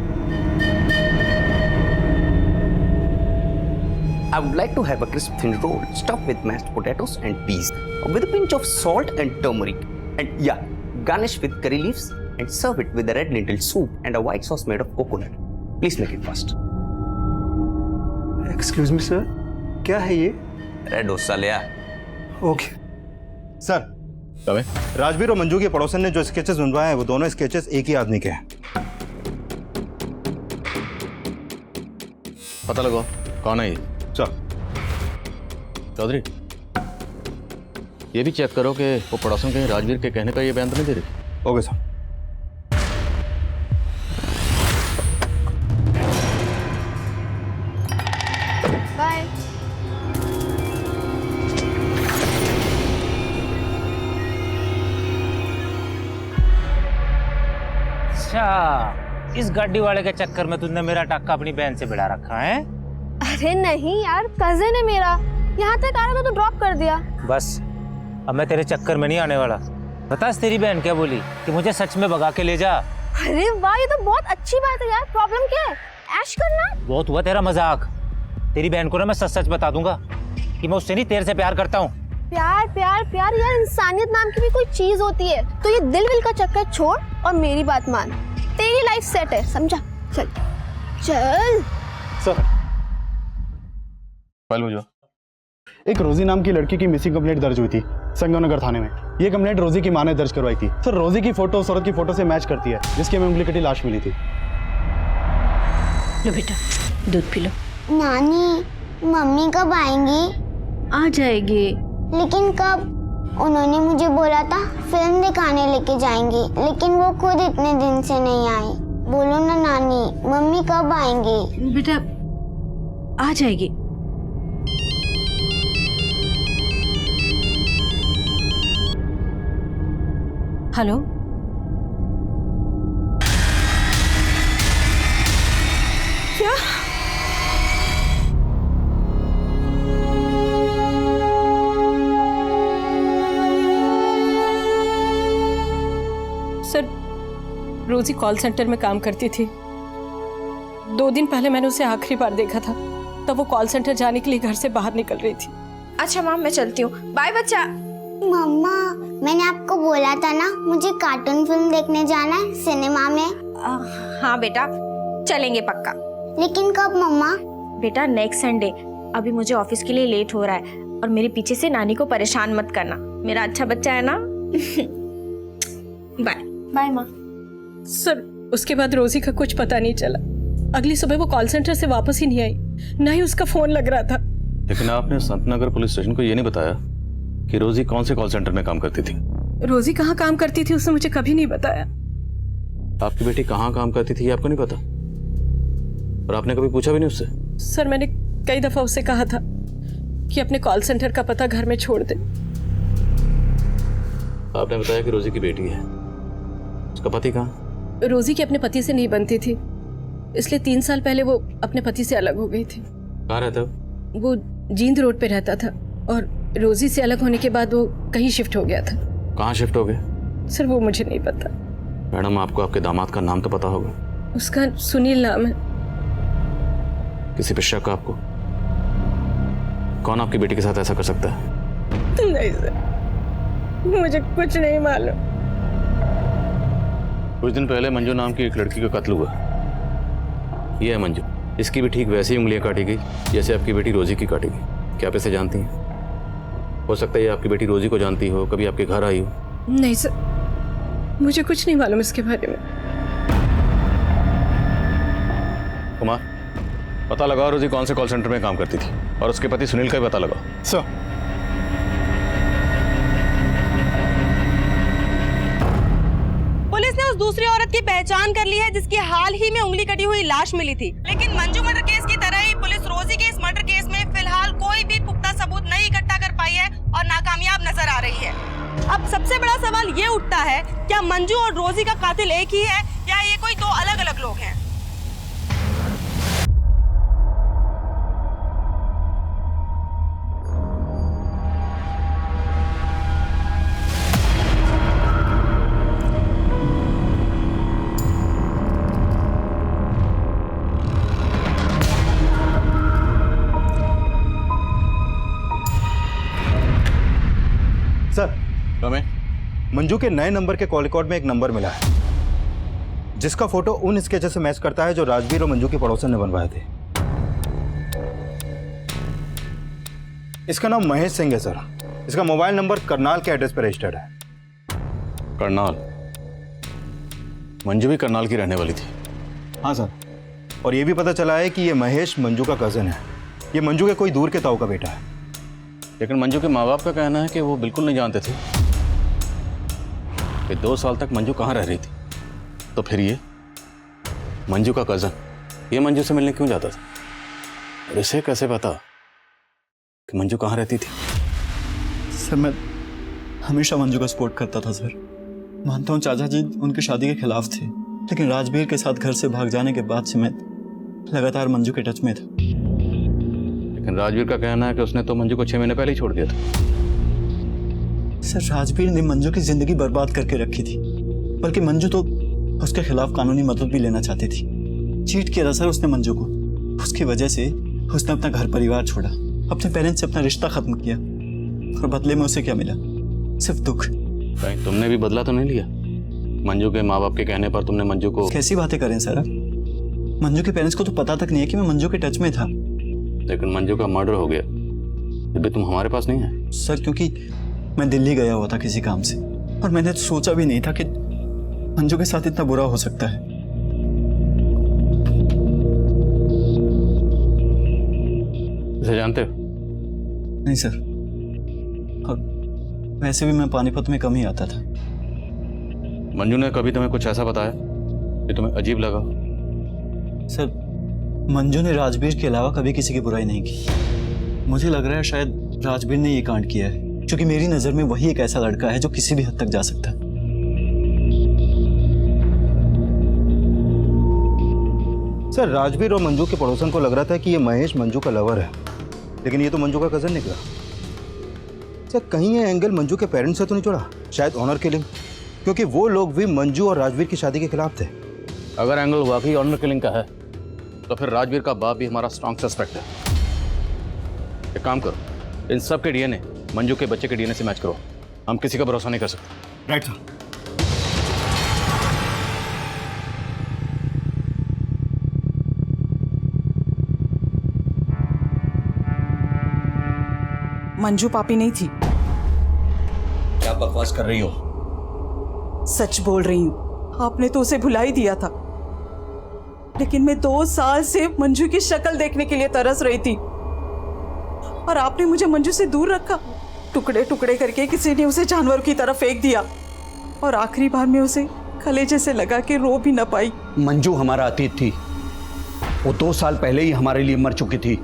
I would like to have a crisp thin roll stuffed with mashed potatoes and peas with a pinch of salt and turmeric, and yeah, garnish with curry leaves and serve it with a red lentil soup and a white sauce made of coconut. Please make it fast. Excuse me, sir. क्या है ये? Red dosa ले आ। Okay. Sir, Rajveer और मंजू के पड़ोसन ने जो sketches बनवाए हैं वो दोनों स्केचेस एक ही आदमी के हैं। पता लगाओ कौन है ये। सर। चौधरी, ये भी चेक करो कि वो पड़ोसन कहीं राजवीर के कहने का ये बयान तो नहीं दे रही। Okay sir. बाय। अच्छा, इस गाड़ी वाले के चक्कर में तुमने मेरा टक्का अपनी बहन से बिड़ा रखा है? अरे नहीं यार, कजिन है मेरा, यहाँ तक आ रहा था तो ड्रॉप कर दिया। बस अब मैं तेरे चक्कर में नहीं आने वाला। बता तेरी बहन क्या बोली कि मुझे सच में भगा के ले जा। अरे वाह, ये तो बहुत अच्छी बात है यार। प्रॉब्लम क्या है? ऐश करना। बहुत हुआ तेरा मजाक। तेरी बहन को ना मैं सच सच बता दूंगा कि मैं उससे नहीं तेरे से प्यार करता हूँ। प्यार प्यार प्यार यार, इंसानियत नाम की भी कोई चीज होती है। तो ये दिल विल का चक्कर छोड़ और मेरी बात मान। तेरी लाइफ सेट है, समझा? चल चल। सर, एक रोजी नाम की लड़की की मिसिंग कंप्लेंट दर्ज हुई थी संगमनगर थाने में। ये कंप्लेंट रोजी की मां ने दर्ज करवाई थी। सर, रोजी की फोटो उस औरत की फोटो से मैच करती है जिसकी हमें उंगली कटी लाश मिली थी। लो बेटा, दूध पी लो। नानी, मम्मी कब आएंगी? आ जाएगी। लेकिन कब? उन्होंने मुझे बोला था फिल्म दिखाने लेके जाएंगी, लेकिन वो खुद इतने दिन से नहीं आई। बोलो ना नानी, मम्मी कब आएंगी? बेटा आ जाएगी। हेलो, क्या? रोजी कॉल सेंटर में काम करती थी। 2 दिन पहले मैंने उसे आखिरी बार देखा था, तब वो कॉल सेंटर जाने के लिए घर से बाहर निकल रही थी। अच्छा माँ, मैं चलती हूँ, बाय बच्चा। मम्मा, मैंने आपको बोला था ना मुझे कार्टून फिल्म देखने जाना है सिनेमा में। हाँ बेटा, चलेंगे पक्का। लेकिन कब मम्मा? बेटा नेक्स्ट संडे। अभी मुझे ऑफिस के लिए लेट हो रहा है और मेरे पीछे से नानी को परेशान मत करना, मेरा अच्छा बच्चा है ना। बाय बाय माँ। सर, उसके बाद रोजी का कुछ पता नहीं चला। अगली सुबह वो कॉल सेंटर से वापस ही नहीं आई, ना ही उसका फोन लग रहा था। लेकिन आपने संतनगर पुलिस स्टेशन को ये नहीं बताया कि रोजी कौन से कॉल सेंटर में काम करती थी? रोजी कहाँ काम करती थी उसने मुझे कभी नहीं बताया। आपकी बेटी कहाँ काम करती थी ये आपको नहीं पता? और आपने कभी पूछा भी नहीं उससे? सर, मैंने कई दफा उससे कहा था कि अपने कॉल सेंटर का पता घर में छोड़ दे। आपने बताया कि रोजी की बेटी है, उसका पति कहाँ? रोजी की अपने पति से नहीं बनती थी, इसलिए 3 साल पहले वो अपने पति से अलग हो गई थी। कहाँ रहता है? वो जींद रोड पे रहता था और रोजी से अलग होने के बाद वो कहीं शिफ्ट हो गया था। कहाँ शिफ्ट हो गए? सर, वो मुझे नहीं पता। मैडम, आपको आपके दामाद का नाम तो पता होगा। उसका सुनील नाम है। किसी पे शक आपको? कौन आपकी बेटी के साथ ऐसा कर सकता है? नहीं सर, मुझे कुछ नहीं मालूम। कुछ दिन पहले मंजू नाम की एक लड़की का कत्ल हुआ। यह है मंजू, इसकी भी ठीक वैसी उंगलियां काटी गई जैसे आपकी बेटी रोजी की काटी गई। क्या आप इसे जानती हैं? हो सकता है ये आपकी बेटी रोजी को जानती हो, कभी आपके घर आई हो। नहीं सर, मुझे कुछ नहीं मालूम इसके बारे में। कुमार, पता लगाओ रोजी कौन से कॉल सेंटर में काम करती थी और उसके पति सुनील का भी पता लगाओ। सर। पुलिस ने उस दूसरी औरत की पहचान कर ली है जिसकी हाल ही में उंगली कटी हुई लाश मिली थी। लेकिन मंजू मर्डर केस की तरह ही पुलिस रोजी के इस मर्डर केस में फिलहाल कोई भी पुख्ता सबूत नहीं इकट्ठा कर पाई है और नाकामयाब नजर आ रही है। अब सबसे बड़ा सवाल ये उठता है, क्या मंजू और रोजी का कातिल एक ही है या ये कोई 2 अलग अलग लोग हैं? सर, मंजू के नए नंबर के कॉल रिकॉर्ड में एक नंबर मिला है जिसका फोटो उन स्केचेस से मैच करता है जो राजवीर और मंजू के पड़ोसन ने बनवाए थे। इसका नाम महेश सिंह है सर। इसका मोबाइल नंबर करनाल के एड्रेस पर रजिस्टर्ड है। करनाल? मंजू भी करनाल की रहने वाली थी? हाँ सर, और ये भी पता चला है कि ये महेश मंजू का कजन है। ये मंजू के कोई दूर के ताऊ का बेटा है। लेकिन मंजू के माँ बाप का कहना है कि वो बिल्कुल नहीं जानते थे कि 2 साल तक मंजू कहाँ रह रही थी। तो फिर ये मंजू का कजन ये मंजू से मिलने क्यों जाता था? और इसे कैसे पता कि मंजू कहाँ रहती थी? सर, मैं हमेशा मंजू का सपोर्ट करता था सर। मानता हूँ चाचा जी उनकी शादी के खिलाफ थे, लेकिन राजवीर के साथ घर से भाग जाने के बाद से मैं लगातार मंजू के टच में था। लेकिन राजवीर का कहना है कि उसने तो मंजू को 6 महीने पहले ही छोड़ दिया था। सर, राजवीर ने मंजू की जिंदगी बर्बाद करके रखी थी, बल्कि मंजू तो उसके खिलाफ कानूनी मदद भी लेना चाहती थी। चीट किया था सर उसने मंजू को। उसकी वजह से उसने अपना घर परिवार छोड़ा, अपने पेरेंट्स से अपना रिश्ता खत्म किया, और बदले में उसे क्या मिला? सिर्फ दुख। कहीं तुमने भी बदला तो नहीं लिया? मंजू के माँ बाप के कहने पर तुमने मंजू को... कैसी बातें करें सर आप? मंजू के पेरेंट्स को तो पता तक नहीं है कि मैं मंजू के टच में था। लेकिन मंजू का मर्डर हो गया, फिर भी तुम हमारे पास नहीं आए? सर, क्योंकि मैं दिल्ली गया हुआ था किसी काम से, और मैंने सोचा भी नहीं था कि मंजू के साथ इतना बुरा हो सकता है। इसे जानते हो? नहीं सर, और वैसे भी मैं पानीपत में कम ही आता था। मंजू ने कभी तुम्हें कुछ ऐसा बताया कि तुम्हें अजीब लगा? सर, मंजू ने राजवीर के अलावा कभी किसी की बुराई नहीं की। मुझे लग रहा है शायद राजवीर ने ये कांड किया है, क्योंकि मेरी नजर में वही एक ऐसा लड़का है जो किसी भी हद तक जा सकता है। सर, राजवीर और मंजू के पड़ोसन को लग रहा था कि ये महेश मंजू का लवर है, लेकिन ये तो मंजू का कजन निकला। सर, कहीं ये एंगल मंजू के पेरेंट्स से तो नहीं जुड़ा? शायद ऑनर किलिंग क्योंकि वो लोग भी मंजू और राजवीर की शादी के खिलाफ थे। अगर एंगल वाकई ऑनर किलिंग का है तो फिर राजवीर का बाप भी हमारा स्ट्रॉन्ग सस्पेक्ट है। एक काम करो, इन सब के डीएनए मंजू के बच्चे के डीएनए से मैच करो। हम किसी का भरोसा नहीं कर सकते। Right sir. मंजू पापी नहीं थी। क्या बकवास कर रही हो? सच बोल रही हूँ, आपने तो उसे भुला ही दिया था, लेकिन मैं 2 साल से मंजू की शक्ल देखने के लिए तरस रही थी और आपने मुझे मंजू से दूर रखा। टुकड़े टुकड़े करके किसी ने उसे जानवर की तरफ फेंक दिया और आखिरी बार में उसे कलेजे से लगा के रो भी न पाई। मंजू हमारा अतीत थी। वो 2 साल पहले ही हमारे लिए मर चुकी थी।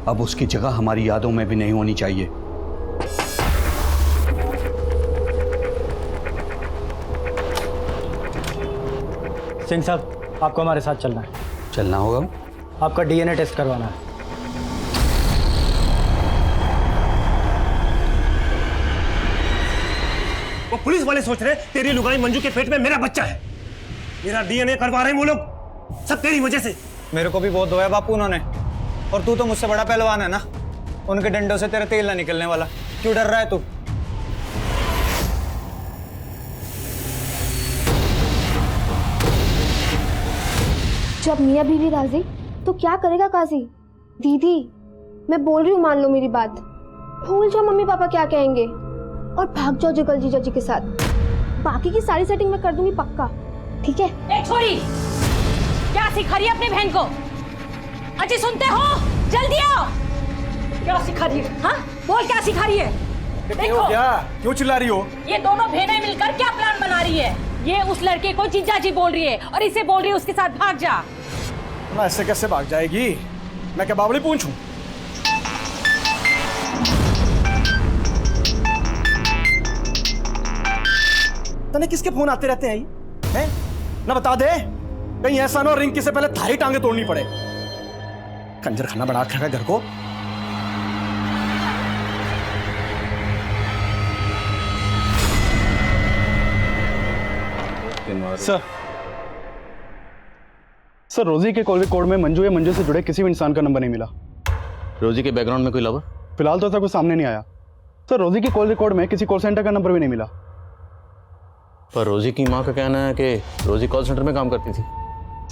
अब उसकी जगह हमारी यादों में भी नहीं होनी चाहिए। सिंह साहब, आपको हमारे साथ चलना है। चलना होगा? आपका डीएनए टेस्ट करवाना है। वो पुलिस वाले सोच रहे तेरी लुगाई मंजू के पेट में मेरा बच्चा है। मेरा डीएनए करवा रहे हैं वो लोग, सब तेरी वजह से। मेरे को भी बहुत धोया बापू उन्होंने, और तू तो मुझसे बड़ा पहलवान है ना, उनके डंडों से तेरा तेल ना निकलने वाला। क्यों डर रहा है तू? जब मियाँ बीवी राजी तो क्या करेगा काजी? दीदी मैं बोल रही हूँ, मान लो मेरी बात, भूल जाओ मम्मी पापा क्या कहेंगे और भाग जाओ जगल जीजा जी के साथ। बाकी की सारी सेटिंग मैं कर दूंगी पक्का, ठीक है? ए छोरी, क्या सिखा रही है अपनी बहन को? अजी सुनते हो? जल्दी आओ। क्या सिखा रही है? हाँ बोल, क्या सिखा रही है? देखो क्या, क्यों चिल्ला रही हो? ये दोनों बहनें मिलकर क्या प्लान बना रही है? ये उस लड़के को जीजा जी बोल रही है और इसे बोल रही है उसके साथ भाग जा। ना ऐसे कैसे भाग जाएगी? मैं क्या बावली पूछूं? तने किसके फोन आते रहते हैं? ना बता दे, कहीं ऐसा ना हो रिंकी से पहले थारी टांगे तोड़नी पड़े। कंजर खाना बना के रखा घर को। सर रोजी के कॉल रिकॉर्ड में मंजू या मंजू से जुड़े किसी भी इंसान का नंबर नहीं मिला। रोजी के बैकग्राउंड में कोई लवर? फिलहाल तो ऐसा कुछ सामने नहीं आया। सर रोजी के कॉल रिकॉर्ड में किसी कॉल सेंटर का नंबर भी नहीं मिला। पर रोजी की माँ का कहना है कि रोजी कॉल सेंटर में काम करती थी।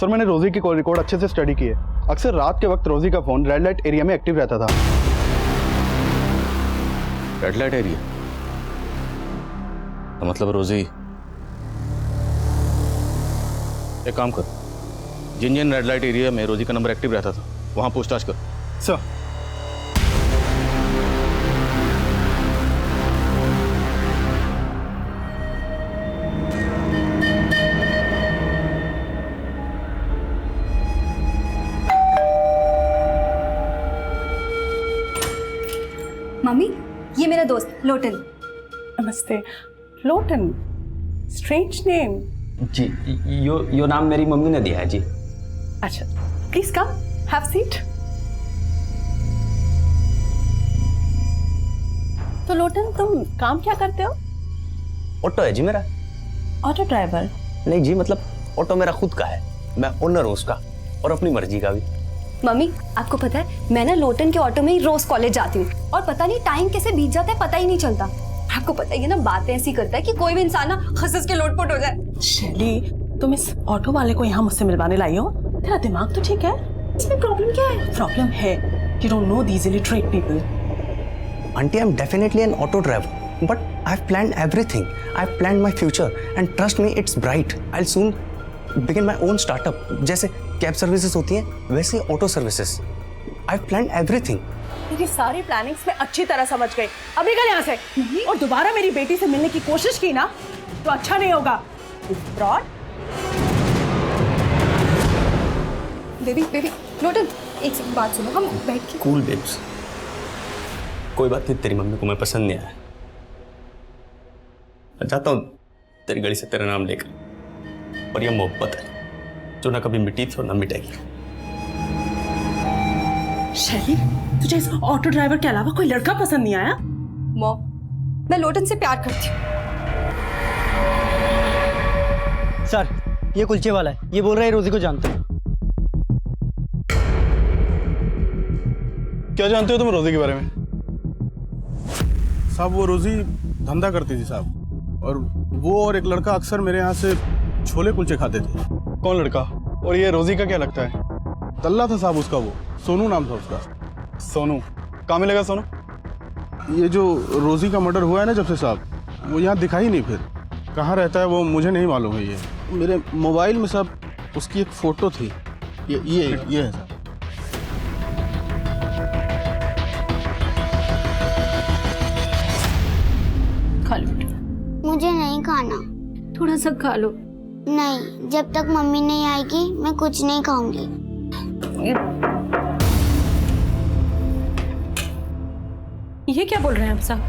सर मैंने रोजी की कॉल रिकॉर्ड अच्छे से स्टडी की है। अक्सर रात के वक्त रोजी का फोन रेड लाइट एरिया में एक्टिव रहता था। Red light area? तो मतलब रोजी, एक काम कर, जिन जिन रेड लाइट एरिया में रोजी का नंबर एक्टिव रहता था वहां पूछताछ कर। सर मम्मी, ये मेरा दोस्त लोटन। नमस्ते। Lotan, strange name. जी, यो नाम मेरी मम्मी ने दिया है जी। अच्छा, प्लीज कम, हैव सीट। तो लोटन, तुम काम क्या करते हो? ऑटो है जी मेरा। Auto driver? नहीं जी, मतलब ऑटो मेरा खुद का है, मैं ओनर हूँ उसका और अपनी मर्जी का भी। मम्मी, आपको पता है मैं ना लोटन के ऑटो में ही रोज कॉलेज जाती हूँ और पता नहीं टाइम कैसे बीत जाता है, पता ही नहीं चलता। आपको पता ही है ना, बातें ऐसी करता है कि कोई भी इंसान ना हंस के लोटपोट हो जाए। शैली, तुम इस ऑटो वाले को यहाँ मुझसे मिलवाने लाई हो? तेरा दिमाग तो ठीक है? इसमें प्रॉब्लम क्या है? प्रॉब्लम है you don't know these illiterate people. Auntie, I'm definitely an auto driver, but I've planned everything. I've planned my future, and trust me, it's bright. I'll soon begin my own startup. जैसे cab services होती हैं, वैसे auto services. I've planned everything. मेरी सारी plannings में अच्छी तरह समझ गई। अब निकल यहाँ से और दोबारा मेरी बेटी से मिलने की कोशिश की ना तो अच्छा नहीं होगा। फ्रॉड। बेबी, लोटन, एक बात सुनो, हम बैठ के। Cool babes. कोई बात नहीं, तेरी मम्मी को मैं पसंद नहीं आया। मैं चाहता हूँ तेरी गली से तेरा नाम लेकर, और ये मोहब्बत है जो ना कभी मिटी थी और ना मिटेगी। शैली, तुझे इस ऑटो ड्राइवर के अलावा कोई लड़का पसंद नहीं आया? मॉम, मैं लोटन से प्यार करती हूँ। सर ये कुलचे वाला है, ये बोल रहा है रोजी को जानते हो। क्या जानते हो तुम रोजी के बारे में? साहब वो रोजी धंधा करती थी साहब, और वो और एक लड़का अक्सर मेरे यहाँ से छोले कुलचे खाते थे। कौन लड़का? और ये रोजी का क्या लगता है? दल्ला था साहब उसका, वो सोनू नाम था उसका। सोनू? कहाँ मिलेगा सोनू? ये जो रोजी का मर्डर हुआ है ना जब से साहब, वो यहाँ दिखा ही नहीं, फिर कहाँ रहता है वो मुझे नहीं मालूम है। ये मेरे मोबाइल में साहब उसकी एक फ़ोटो थी, ये है साहब। खा लो मुझे नहीं खाना। थोड़ा सा खा लो। नहीं, जब तक मम्मी नहीं आएगी मैं कुछ नहीं खाऊंगी। ये क्या बोल रहे हैं आप साहब?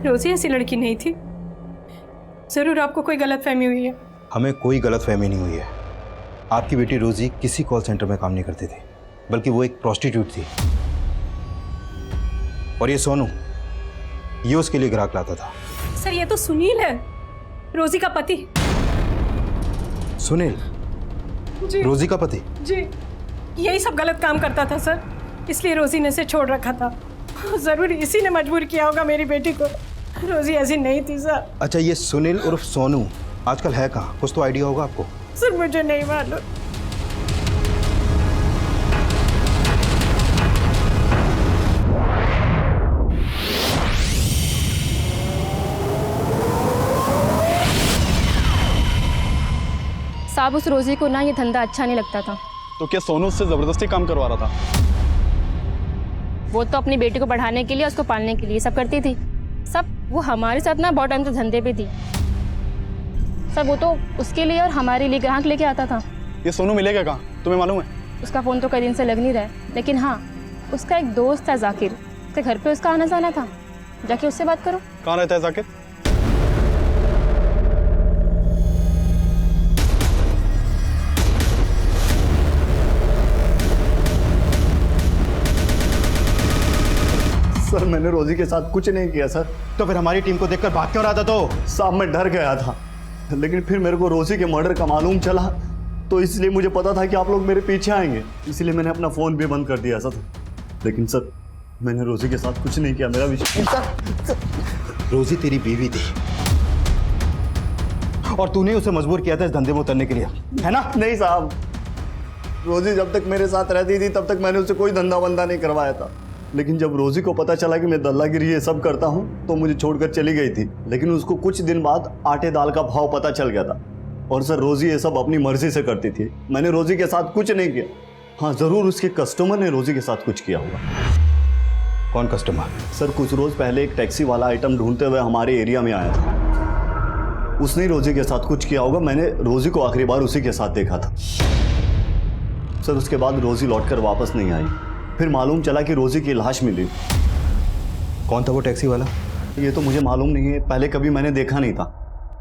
रोजी ऐसी लड़की नहीं थी। जरूर आपको कोई गलतफहमी हुई है। हमें कोई गलतफहमी नहीं हुई है। आपकी बेटी रोजी किसी कॉल सेंटर में काम नहीं करती थी, बल्कि वो एक प्रोस्टिट्यूट थी। और ये सोनू, ये उसके लिए ग्राहक लाता था। सर ये तो सुनील है, रोजी का पति। सुनील? जी। रोजी का पति? जी, यही सब गलत काम करता था सर, इसलिए रोजी ने इसे छोड़ रखा था। जरूर इसी ने मजबूर किया होगा मेरी बेटी को। रोजी ऐसी नहीं थी सर। अच्छा, ये सुनील उर्फ सोनू आजकल है कहाँ? कुछ तो आइडिया होगा आपको? सर मुझे नहीं मालूम। साहब उस रोजी को ना ये धंधा अच्छा नहीं लगता था। तो क्या सोनू उससे जबरदस्ती काम करवा रहा था? वो तो अपनी बेटी को बढ़ाने के लिए, उसको पालने के लिए सब करती थी। सब वो हमारे साथ ना बहुत टाइम से धंधे पे थी। सब वो तो उसके लिए और हमारे लिए ग्राहक लेके आता था। ये सोनू मिलेगा कहाँ, तुम्हें मालूम है? उसका फ़ोन तो कई दिन से लग नहीं रहा है, लेकिन हाँ उसका एक दोस्त था जाकिर, उसके घर पे उसका आना जाना था। जाके उससे बात करो। कहाँ रहता है जाकिर? सर मैंने रोजी के साथ कुछ नहीं किया सर। तो फिर हमारी टीम को देखकर भाग क्यों रहा था? तो साहब मैं डर गया था, लेकिन फिर मेरे को रोजी के मर्डर का मालूम चला, तो इसलिए मुझे पता था कि आप लोग मेरे पीछे आएंगे, इसलिए मैंने अपना फ़ोन भी बंद कर दिया सर। लेकिन सर मैंने रोजी के साथ कुछ नहीं किया, मेरा विश्वास। रोजी तेरी बीवी थी और तूने उसे मजबूर किया था इस धंधे में उतरने के लिए, है ना? नहीं साहब, रोजी जब तक मेरे साथ रहती थी तब तक मैंने उससे कोई धंधा वंधा नहीं करवाया था। लेकिन जब रोजी को पता चला कि मैं दल्लागिरी ये सब करता हूँ तो मुझे छोड़कर चली गई थी। लेकिन उसको कुछ दिन बाद आटे दाल का भाव पता चल गया था। और सर रोजी ये सब अपनी मर्जी से करती थी, मैंने रोजी के साथ कुछ नहीं किया। हाँ ज़रूर उसके कस्टमर ने रोजी के साथ कुछ किया होगा। कौन कस्टमर? सर कुछ रोज़ पहले एक टैक्सी वाला आइटम ढूंढते हुए हमारे एरिया में आया था, उसने रोजी के साथ कुछ किया होगा। मैंने रोजी को आखिरी बार उसी के साथ देखा था सर। उसके बाद रोजी लौटकर वापस नहीं आई। फिर मालूम चला कि रोजी की लाश मिली। कौन था वो टैक्सी वाला? ये तो मुझे मालूम नहीं है, पहले कभी मैंने देखा नहीं था।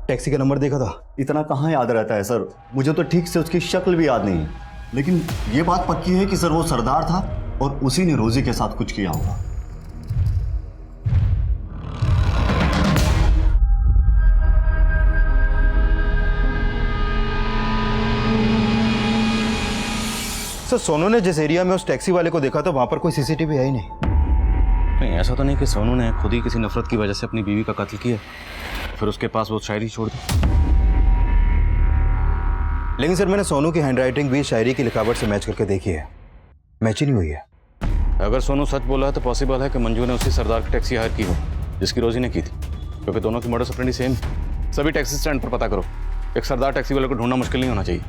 टैक्सी का नंबर देखा था? इतना कहाँ याद रहता है सर, मुझे तो ठीक से उसकी शक्ल भी याद नहीं है। लेकिन ये बात पक्की है कि सर वो सरदार था और उसी ने रोजी के साथ कुछ किया होगा। सर सोनू ने जिस एरिया में उस टैक्सी वाले को देखा था वहां पर कोई सीसीटीवी है ही नहीं। ऐसा तो नहीं कि सोनू ने खुद ही किसी नफरत की वजह से अपनी बीवी का कत्ल किया, फिर उसके पास वो शायरी छोड़ दी। लेकिन सर मैंने सोनू की हैंडराइटिंग भी शायरी की लिखावट से मैच करके देखी है, मैच ही नहीं हुई है। अगर सोनू सच बोला है तो पॉसिबल है कि मंजू ने उसी सरदार की टैक्सी हायर की हो जिसकी रोजी ने की थी, क्योंकि दोनों की मॉडस ऑपरेंडी सेम। सभी टैक्सी स्टैंड पर पता करो, एक सरदार टैक्सी वाले को ढूंढना मुश्किल नहीं होना चाहिए।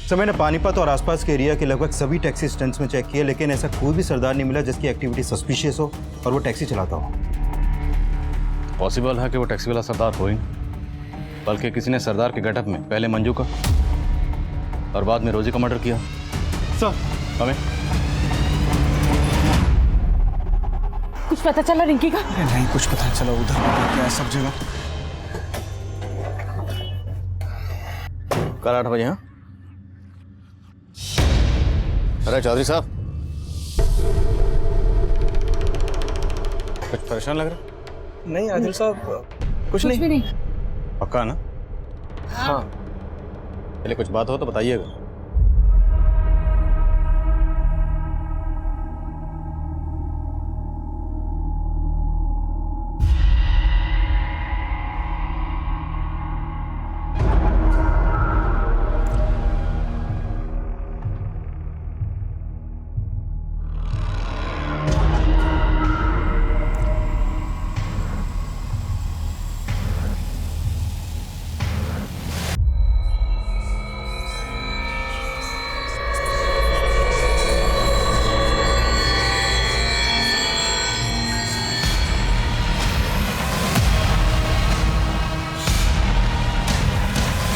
सर मैंने पानीपत और आसपास के एरिया के लगभग सभी टैक्सी स्टैंड्स में चेक किया, लेकिन ऐसा कोई भी सरदार नहीं मिला जिसकी एक्टिविटी सस्पिशियस हो और वो टैक्सी चलाता हो। पॉसिबल है कि वो टैक्सी वाला सरदार हो ही, बल्कि किसी ने सरदार के गेटअप में पहले मंजू का और बाद में रोजी का मर्डर किया। सर हमें कुछ पता चला रिंकी का? अरे नहीं कुछ पता चला, उधर क्या है सब जगह। कल 8 बजे। हाँ अरे चौधरी साहब, कुछ परेशान लग रहा? नहीं आदिल साहब कुछ नहीं। भी नहीं। पक्का ना? हाँ। पहले कुछ बात हो तो बताइएगा।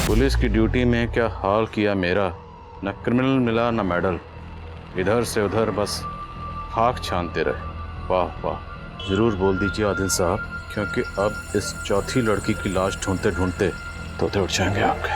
पुलिस की ड्यूटी में क्या हाल किया मेरा, न क्रिमिनल मिला न मेडल, इधर से उधर बस खाक छानते रहे। वाह वाह। जरूर बोल दीजिए आदिल साहब, क्योंकि अब इस चौथी लड़की की लाश ढूंढते ढूंढते तोते उठ जाएंगे आपके।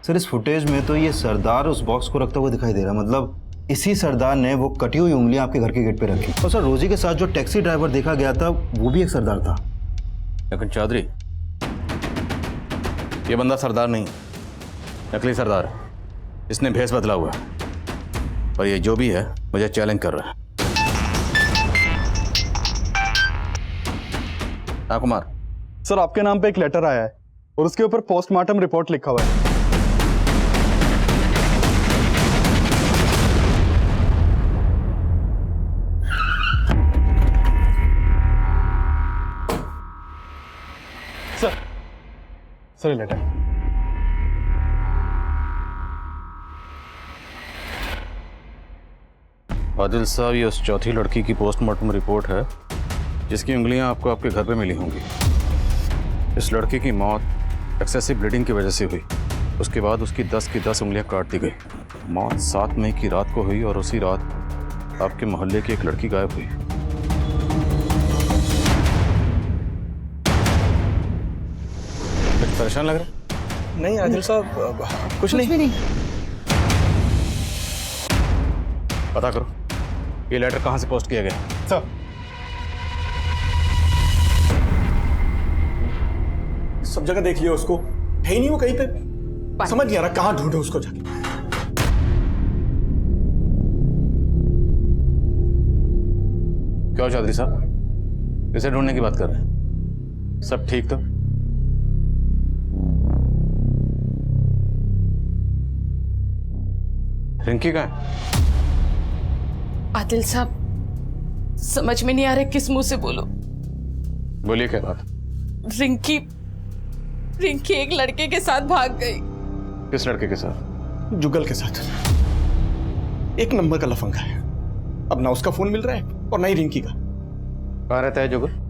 सर इस फुटेज में तो ये सरदार उस बॉक्स को रखता हुआ दिखाई दे रहा है, मतलब इसी सरदार ने वो कटी हुई उंगलियां आपके घर के गेट पे रखी। और सर रोजी के साथ जो टैक्सी ड्राइवर देखा गया था वो भी एक सरदार था। लेकिन चौधरी, ये बंदा सरदार नहीं, नकली सरदार है। इसने भेष बदला हुआ है और ये जो भी है मुझे चैलेंज कर रहा है। हाँ कुमार। सर आपके नाम पे एक लेटर आया है और उसके ऊपर पोस्टमार्टम रिपोर्ट लिखा हुआ है। Sir letter. आदिल साहब, ये उस चौथी लड़की की पोस्टमार्टम रिपोर्ट है जिसकी उंगलियां आपको आपके घर पे मिली होंगी। इस लड़की की मौत एक्सेसिव ब्लीडिंग की वजह से हुई। उसके बाद उसकी 10 की 10 उंगलियां काट दी गई। मौत 7 मई की रात को हुई और उसी रात आपके मोहल्ले की एक लड़की गायब हुई। परेशान लग रहा? नहीं आदिल साहब कुछ नहीं। पता करो ये लेटर कहां से पोस्ट किया गया। सर सब जगह देख लिया, उसको है ही नहीं वो कहीं पे। समझ नहीं आ रहा कहां ढूंढे उसको जाके। क्यों चौधरी साहब, इसे ढूंढने की बात कर रहे हैं? सब ठीक तो? रिंकी कहाँ है? आदिल साहब समझ में नहीं आ रहा किस मुंह से बोलो। बोलिए क्या बात? रिंकी एक लड़के के साथ भाग गई। किस लड़के के साथ? जुगल के साथ। एक नंबर का लफंगा है। अब ना उसका फोन मिल रहा है और ना ही रिंकी का। कहाँ रहता है जुगल?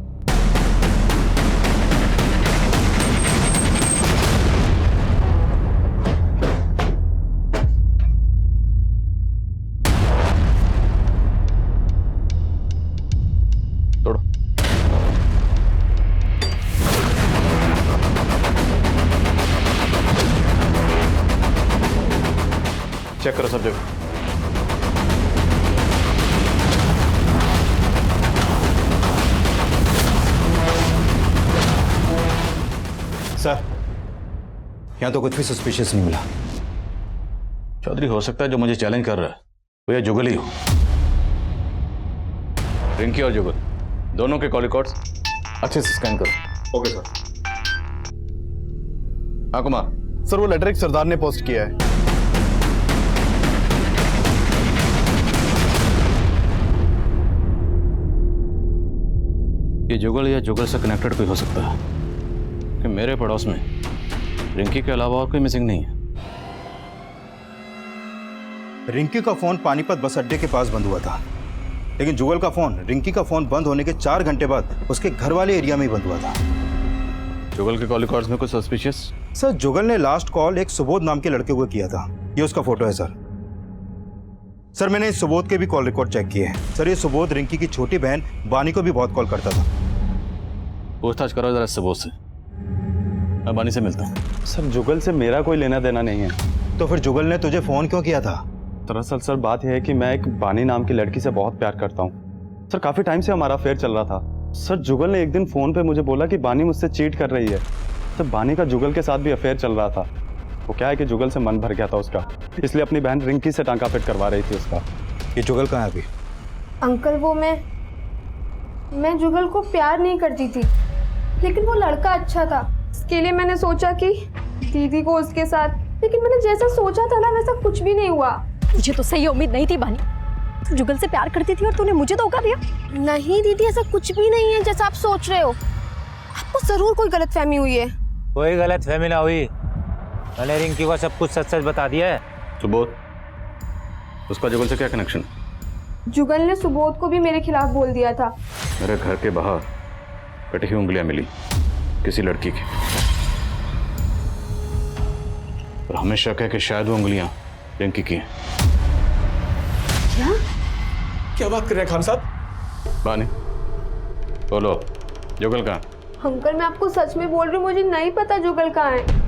चेक करो सब जगह। सर यहाँ तो कुछ भी सस्पिशियस नहीं मिला। चौधरी, हो सकता है जो मुझे चैलेंज कर रहा है वो ये जुगल ही हो। रिंकी और जुगल दोनों के कॉल रिकॉर्ड्स अच्छे से स्कैन करो। Okay sir. हाँ कुमार। सर वो लेटर एक सरदार ने पोस्ट किया है। ये जुगल या जुगल से कनेक्टेड कोई हो सकता है कि मेरे पड़ोस में रिंकी के अलावा और कोई मिसिंग नहीं है। रिंकी का फोन पानीपत बस अड्डे के पास बंद हुआ था, लेकिन जुगल का फोन रिंकी का फोन बंद होने के 4 घंटे बाद उसके घर वाले एरिया में ही बंद हुआ था। जुगल के कॉल रिकॉर्ड्स में कुछ सस्पिशियस? सर जुगल ने लास्ट कॉल एक सुबोध नाम के लड़के को किया था। ये उसका फोटो है सर। सर मैंने इस सुबोध के भी कॉल रिकॉर्ड चेक किए हैं। सर ये सुबोध रिंकी की छोटी बहन बानी को भी बहुत कॉल करता था। पूछताछ करो जरा सुबोध से, मैं बानी से मिलता हूँ। सर जुगल से मेरा कोई लेना देना नहीं है। तो फिर जुगल ने तुझे फोन क्यों किया था? दरअसल सर बात यह है कि मैं एक बानी नाम की लड़की से बहुत प्यार करता हूँ सर। काफी टाइम से हमारा अफेयर चल रहा था सर। जुगल ने एक दिन फोन पे मुझे बोला कि बानी मुझसे चीट कर रही है। सर बानी का जुगल के साथ भी अफेयर चल रहा था। वो क्या है कि जुगल से मन भर गया था उसका, इसलिए अपनी बहन रिंकी से टांका फिट करवा रही थी उसका। ये जुगल कहाँ है अभी? अंकल वो मैं जुगल को प्यार नहीं करती थी, लेकिन वो लड़का अच्छा था। इसके लिए मैंने सोचा कि दीदी को उसके साथ, लेकिन मैंने जैसा सोचा था ना वैसा कुछ भी नहीं हुआ। मुझे तो सही उम्मीद नहीं थी बानी। तू जुगल से प्यार करती थी और तूने मुझे धोखा दिया। नहीं दीदी, ऐसा कुछ भी नहीं है जैसा आप सोच रहे हो। आपको जरूर कोई गलतफहमी हुई है। कोई गलतफहमी ना हुई, मैंने रिंकी को सब कुछ सच सच बता दिया है। सुबोध, उसका जुगल से क्या कनेक्शन? जुगल ने सुबोध को भी मेरे खिलाफ बोल दिया था। मेरे घर के बाहर कटी हुई उंगलियां मिली किसी लड़की की, और हमें शक है कि शायद वो उंगलियां रिंकी की हैं। क्या बात कर रहे हैं खान साहब? बानी बोलो, जुगल कहाँ? अंकल मैं आपको सच में बोल रही हूँ, मुझे नहीं पता जुगल कहाँ है।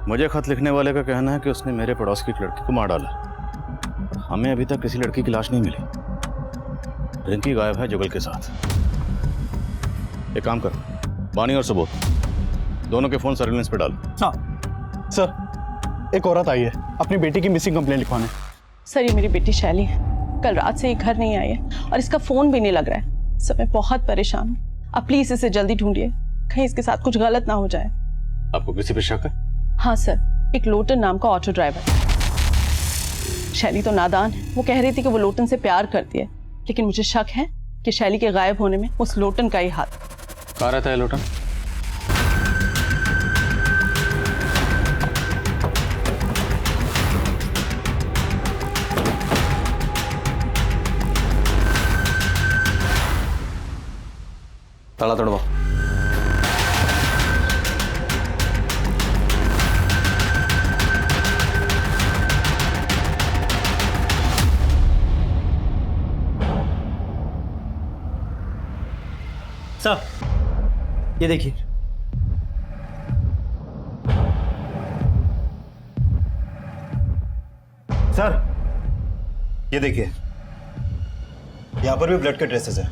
मुझे खत लिखने वाले का कहना है कि उसने मेरे पड़ोस की एक लड़की को मार डाला। हमें अभी तक किसी लड़की की लाश नहीं मिली। रिंकी गायब है जुगल के साथ। एक काम कर, बानी और सुबोध दोनों के फोन सर्विलेंस पे डाल। हाँ सर, एक औरत आई है अपनी बेटी की मिसिंग कंप्लेंट लिखवाने। सर ये मेरी बेटी शैली है, कल रात से ये घर नहीं आई है और इसका फोन भी नहीं लग रहा है। सर मैं बहुत परेशान हूँ, आप प्लीज इसे जल्दी ढूंढिए, कहीं इसके साथ कुछ गलत ना हो जाए। आपको किसी पे शक है? हाँ सर, एक लोटन नाम का ऑटो ड्राइवर। शैली तो नादान है, वो कह रही थी कि वो लोटन से प्यार करती है, लेकिन मुझे शक है कि शैली के गायब होने में उस लोटन का ही हाथ। कहाँ रहता है लोटन? ताला तोड़वा। सर ये देखिए। सर ये देखिए, यहाँ पर भी ब्लड के ट्रेसेस हैं,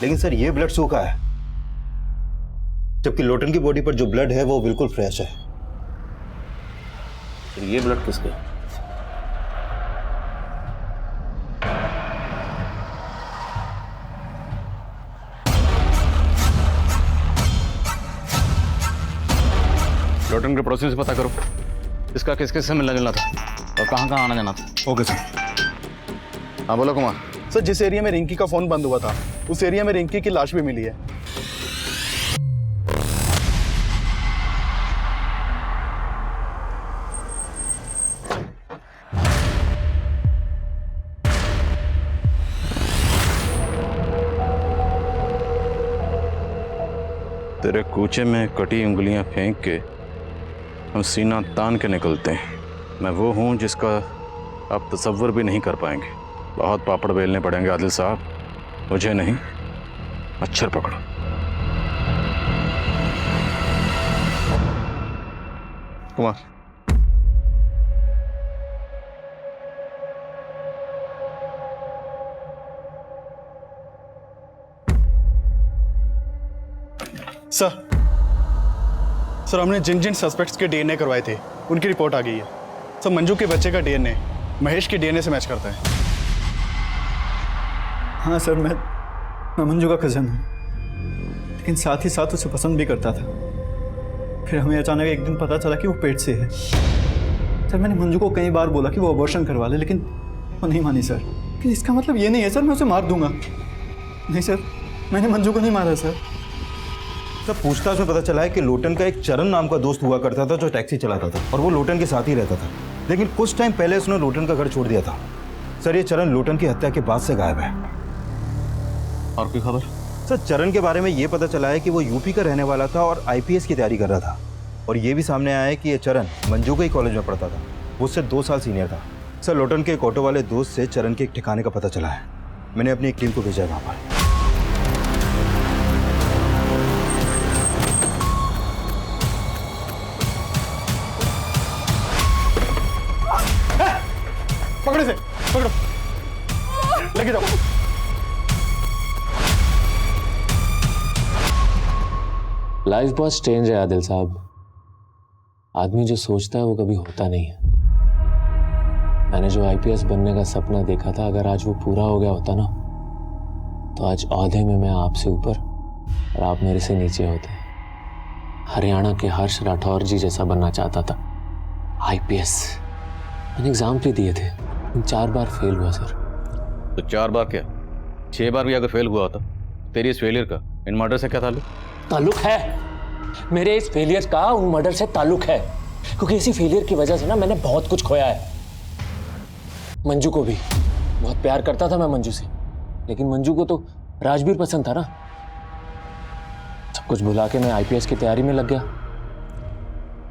लेकिन सर ये ब्लड सूखा है, जबकि लोटन की बॉडी पर जो ब्लड है वो बिल्कुल फ्रेश है। तो ये ब्लड किसका? लोटन के पड़ोसियों से पता करो इसका किस किस से मिलना जुलना था और कहाँ कहाँ आना जाना था। Okay sir. हाँ बोलो कुमार। सर जिस एरिया में रिंकी का फोन बंद हुआ था उस एरिया में रिंकी की लाश भी मिली है। तेरे कूचे में कटी उंगलियां फेंक के हम सीना तान के निकलते हैं। मैं वो हूं जिसका आप तसव्वुर भी नहीं कर पाएंगे। बहुत पापड़ बेलने पड़ेंगे आदिल साहब, मुझे नहीं, मच्छर पकड़ो। कुमार सर हमने जिन जिन सस्पेक्ट्स के डीएनए करवाए थे उनकी रिपोर्ट आ गई है। सर मंजू के बच्चे का डीएनए महेश के डीएनए से मैच करता है। हाँ सर, मैं मंजू का कज़न हूँ, लेकिन साथ ही साथ उसे पसंद भी करता था। फिर हमें अचानक एक दिन पता चला कि वो पेट से है। सर मैंने मंजू को कई बार बोला कि वो अबॉर्शन करवा ले, लेकिन वो नहीं मानी सर। कि इसका मतलब ये नहीं है सर मैं उसे मार दूंगा। नहीं सर, मैंने मंजू को नहीं मारा सर। सर पूछताछ में पता चला है कि लोटन का एक चरण नाम का दोस्त हुआ करता था जो टैक्सी चलाता था, और वो लोटन के साथ ही रहता था, लेकिन कुछ टाइम पहले उसने लोटन का घर छोड़ दिया था। सर ये चरण लोटन की हत्या के बाद से गायब है। और कोई खबर? सर चरण के बारे में ये पता चला है कि वो यूपी का रहने वाला था और आईपीएस की तैयारी कर रहा था। और ये भी सामने आया है कि ये चरण मंजू के ही कॉलेज में पढ़ता था, वो उससे 2 साल सीनियर था। सर लोटन के एक ऑटो वाले दोस्त से चरण के एक ठिकाने का पता चला है। मैंने अपनी एक टीम को भेजा है वहाँ पर। पकड़े से पकड़ो, लेके जाओ। लाइफ बहुत स्ट्रेंज है आदिल साहब। आदमी जो सोचता है वो कभी होता नहीं है। मैंने जो आईपीएस बनने का सपना देखा था, अगर आज वो पूरा हो गया होता ना, तो आज औहदे में मैं आपसे ऊपर और आप मेरे से नीचे होते। हरियाणा के हर्ष राठौर जी जैसा बनना चाहता था। आईपीएस मैंने एग्जाम भी दिए थे, 4 बार फेल हुआ सर। तो 4 बार क्या 6 बार भी अगर फेल हुआ होता, तेरी इस फेलियर का इन मर्डर से क्या ताल्लुक है? मेरे इस फेलियर का उन मर्डर से ताल्लुक है, क्योंकि इसी फेलियर की वजह से ना मैंने बहुत कुछ खोया है। मंजू को भी बहुत प्यार करता था मैं मंजू से, लेकिन मंजू को तो राजवीर पसंद था ना। सब कुछ भुला के मैं आईपीएस की तैयारी में लग गया।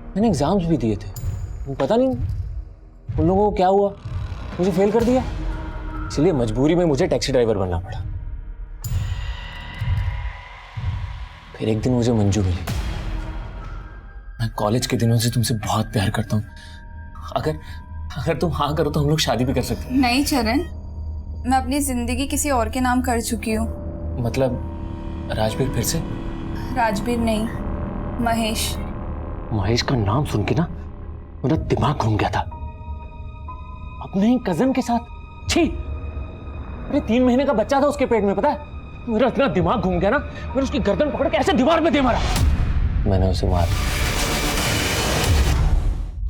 मैंने एग्जाम्स भी दिए थे, पता नहीं उन लोगों को क्या हुआ, मुझे फेल कर दिया। इसलिए मजबूरी में मुझे टैक्सी ड्राइवर बनना पड़ा। फिर एक दिन मुझे मंजू मिली। मैं कॉलेज के दिनों से तुमसे बहुत प्यार करता हूँ। अगर तुम हाँ करो तो हम लोग शादी भी कर सकते हैं। नहीं चरण, मैं अपनी जिंदगी किसी और के नाम कर चुकी हूँ। मतलब राजवीर फिर से? राजवीर नहीं, महेश। महेश का नाम सुन के ना मेरा दिमाग घूम गया था। अपने ही कजन के साथ, छी! मेरे 3 महीने का बच्चा था उसके पेट में, पता है? मेरा इतना दिमाग घूम गया ना, मैंने उसकी गर्दन पकड़ के ऐसे दीवार में दे मारा। मैंने उसे मारा।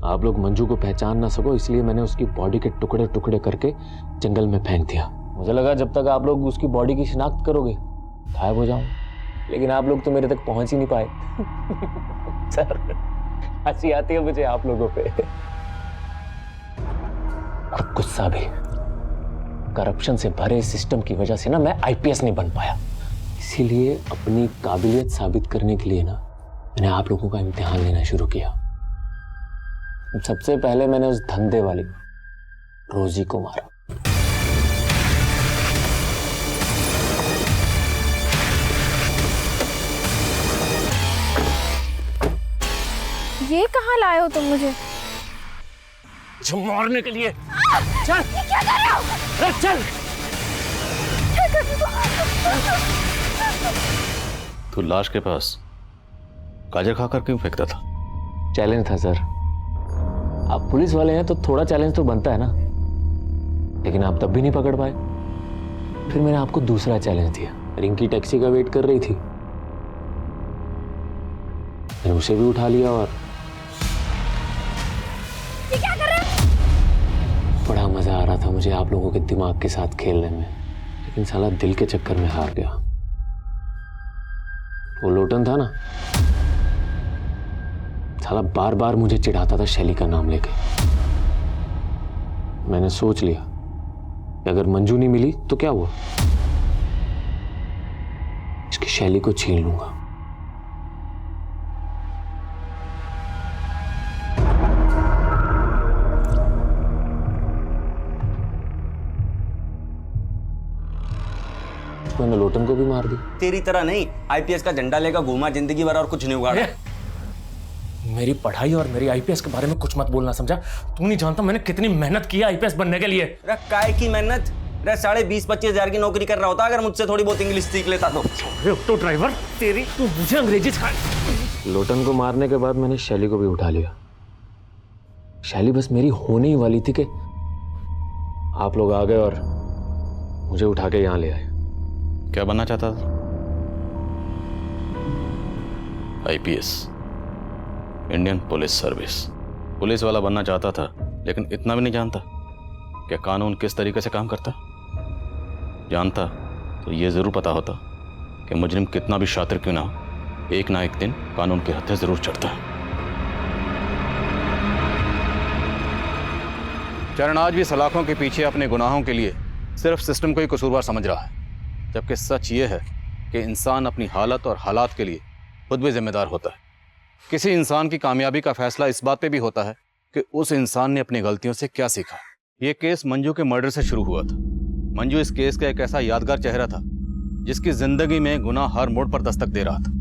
आप लोग मंजू को पहचान ना सको, इसलिए मैंने उसकी बॉडी के टुकड़े टुकड़े करके जंगल में फेंक दिया। मुझे लगा जब तक आप लोग उसकी बॉडी की शिनाख्त करोगे गायब हो जाऊं, लेकिन आप लोग तो मेरे तक पहुंच ही नहीं पाए। सर हंसी आती है मुझे आप लोगों पे। और गुस्सा भी। करप्शन से भरे सिस्टम की वजह से ना मैं आईपीएस नहीं बन पाया। इसीलिए अपनी काबिलियत साबित करने के लिए ना मैंने आप लोगों का इम्तिहान लेना शुरू किया। सबसे पहले मैंने उस धंधे वाली रोजी को मारा। ये कहाँ लाए हो तुम मुझे? जो मारने के लिए। चल। ये क्या कर रहे हो? चल। तू लाश के पास गाजर खाकर क्यों फेंकता था? चैलेंज था सर। आप पुलिस वाले हैं तो थोड़ा चैलेंज तो बनता है ना, लेकिन आप तब भी नहीं पकड़ पाए। फिर मैंने आपको दूसरा चैलेंज दिया। रिंकी टैक्सी का वेट कर रही थी, मैंने उसे भी उठा लिया और ये क्या कर रहे हो? बड़ा मजा आ रहा था मुझे आप लोगों के दिमाग के साथ खेलने में, लेकिन साला दिल के चक्कर में हार गया। वो लोटन था ना, साला बार बार मुझे चिढ़ाता था शैली का नाम लेके। मैंने सोच लिया कि अगर मंजू नहीं मिली तो क्या हुआ, इसकी शैली को छीन लूंगा। मैंने लोटन को भी मार दी। तेरी तरह नहीं, आईपीएस का झंडा लेकर घूमा जिंदगी भर और कुछ नहीं उगाड़ा। मेरी पढ़ाई और मेरी आईपीएस के बारे में कुछ मत बोलना, समझा? तू नहीं जानता मैंने कितनी मेहनत की है आईपीएस बनने के लिए। काय की मेहनत? 20-25 हजार की नौकरी कर रहा होता अगर मुझसे थोड़ी बहुत इंग्लिश सीख लेता तो। तो ड्राइवर तेरी, तू मुझे अंग्रेजी सिखा। लोटन को मारने के बाद मैंने शैली को भी उठा लिया। शैली बस मेरी होने ही वाली थी कि आप लोग आ गए और मुझे उठा के यहाँ ले आए। क्या बनना चाहता था? IPS, Indian police service. Police वाला बनना चाहता था, लेकिन इतना भी नहीं जानता कि कानून किस तरीके से काम करता। जानता तो ये जरूर पता होता कि मुजरिम कितना भी शातिर क्यों ना हो, एक ना एक दिन कानून के हत्थे जरूर चढ़ता है। चरण आज भी सलाखों के पीछे अपने गुनाहों के लिए सिर्फ सिस्टम को ही कसूरवार समझ रहा है। जबकि सच ये है कि इंसान अपनी हालत और हालात के लिए खुद भी जिम्मेदार होता है। किसी इंसान की कामयाबी का फैसला इस बात पे भी होता है कि उस इंसान ने अपनी गलतियों से क्या सीखा। ये केस मंजू के मर्डर से शुरू हुआ था। मंजू इस केस का एक ऐसा यादगार चेहरा था जिसकी जिंदगी में गुनाह हर मोड़ पर दस्तक दे रहा था।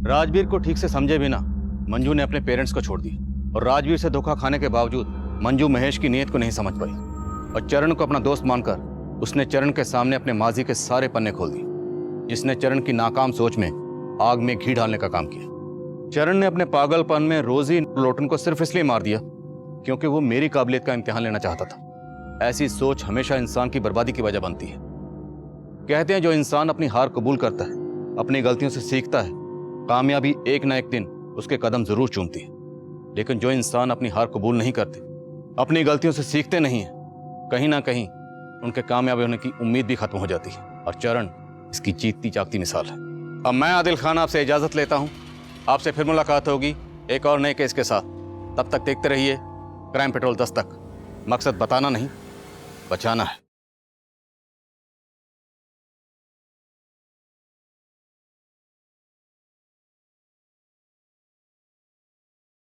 राजवीर को ठीक से समझे बिना मंजू ने अपने पेरेंट्स को छोड़ दिया और राजवीर से धोखा खाने के बावजूद मंजू महेश की नीयत को नहीं समझ पाई और चरण को अपना दोस्त मानकर उसने चरण के सामने अपने माजी के सारे पन्ने खोल दिए, जिसने चरण की नाकाम सोच में आग में घी डालने का काम किया। चरण ने अपने पागलपन में रोजी लोटन को सिर्फ इसलिए मार दिया क्योंकि वो मेरी काबिलियत का इम्तिहान लेना चाहता था। ऐसी सोच हमेशा इंसान की बर्बादी की वजह बनती है। कहते हैं जो इंसान अपनी हार कबूल करता है, अपनी गलतियों से सीखता है, कामयाबी एक ना एक दिन उसके कदम जरूर चूमती है। लेकिन जो इंसान अपनी हार कबूल नहीं करते, अपनी गलतियों से सीखते नहीं है, कहीं ना कहीं उनके कामयाबी होने की उम्मीद भी खत्म हो जाती है। और चरण इसकी जीतती जागती मिसाल है। अब मैं आदिल खान आपसे इजाजत लेता हूं। आपसे फिर मुलाकात होगी एक और नए केस के साथ। तब तक देखते रहिए क्राइम पेट्रोल 10 तक। मकसद बताना नहीं, बचाना है।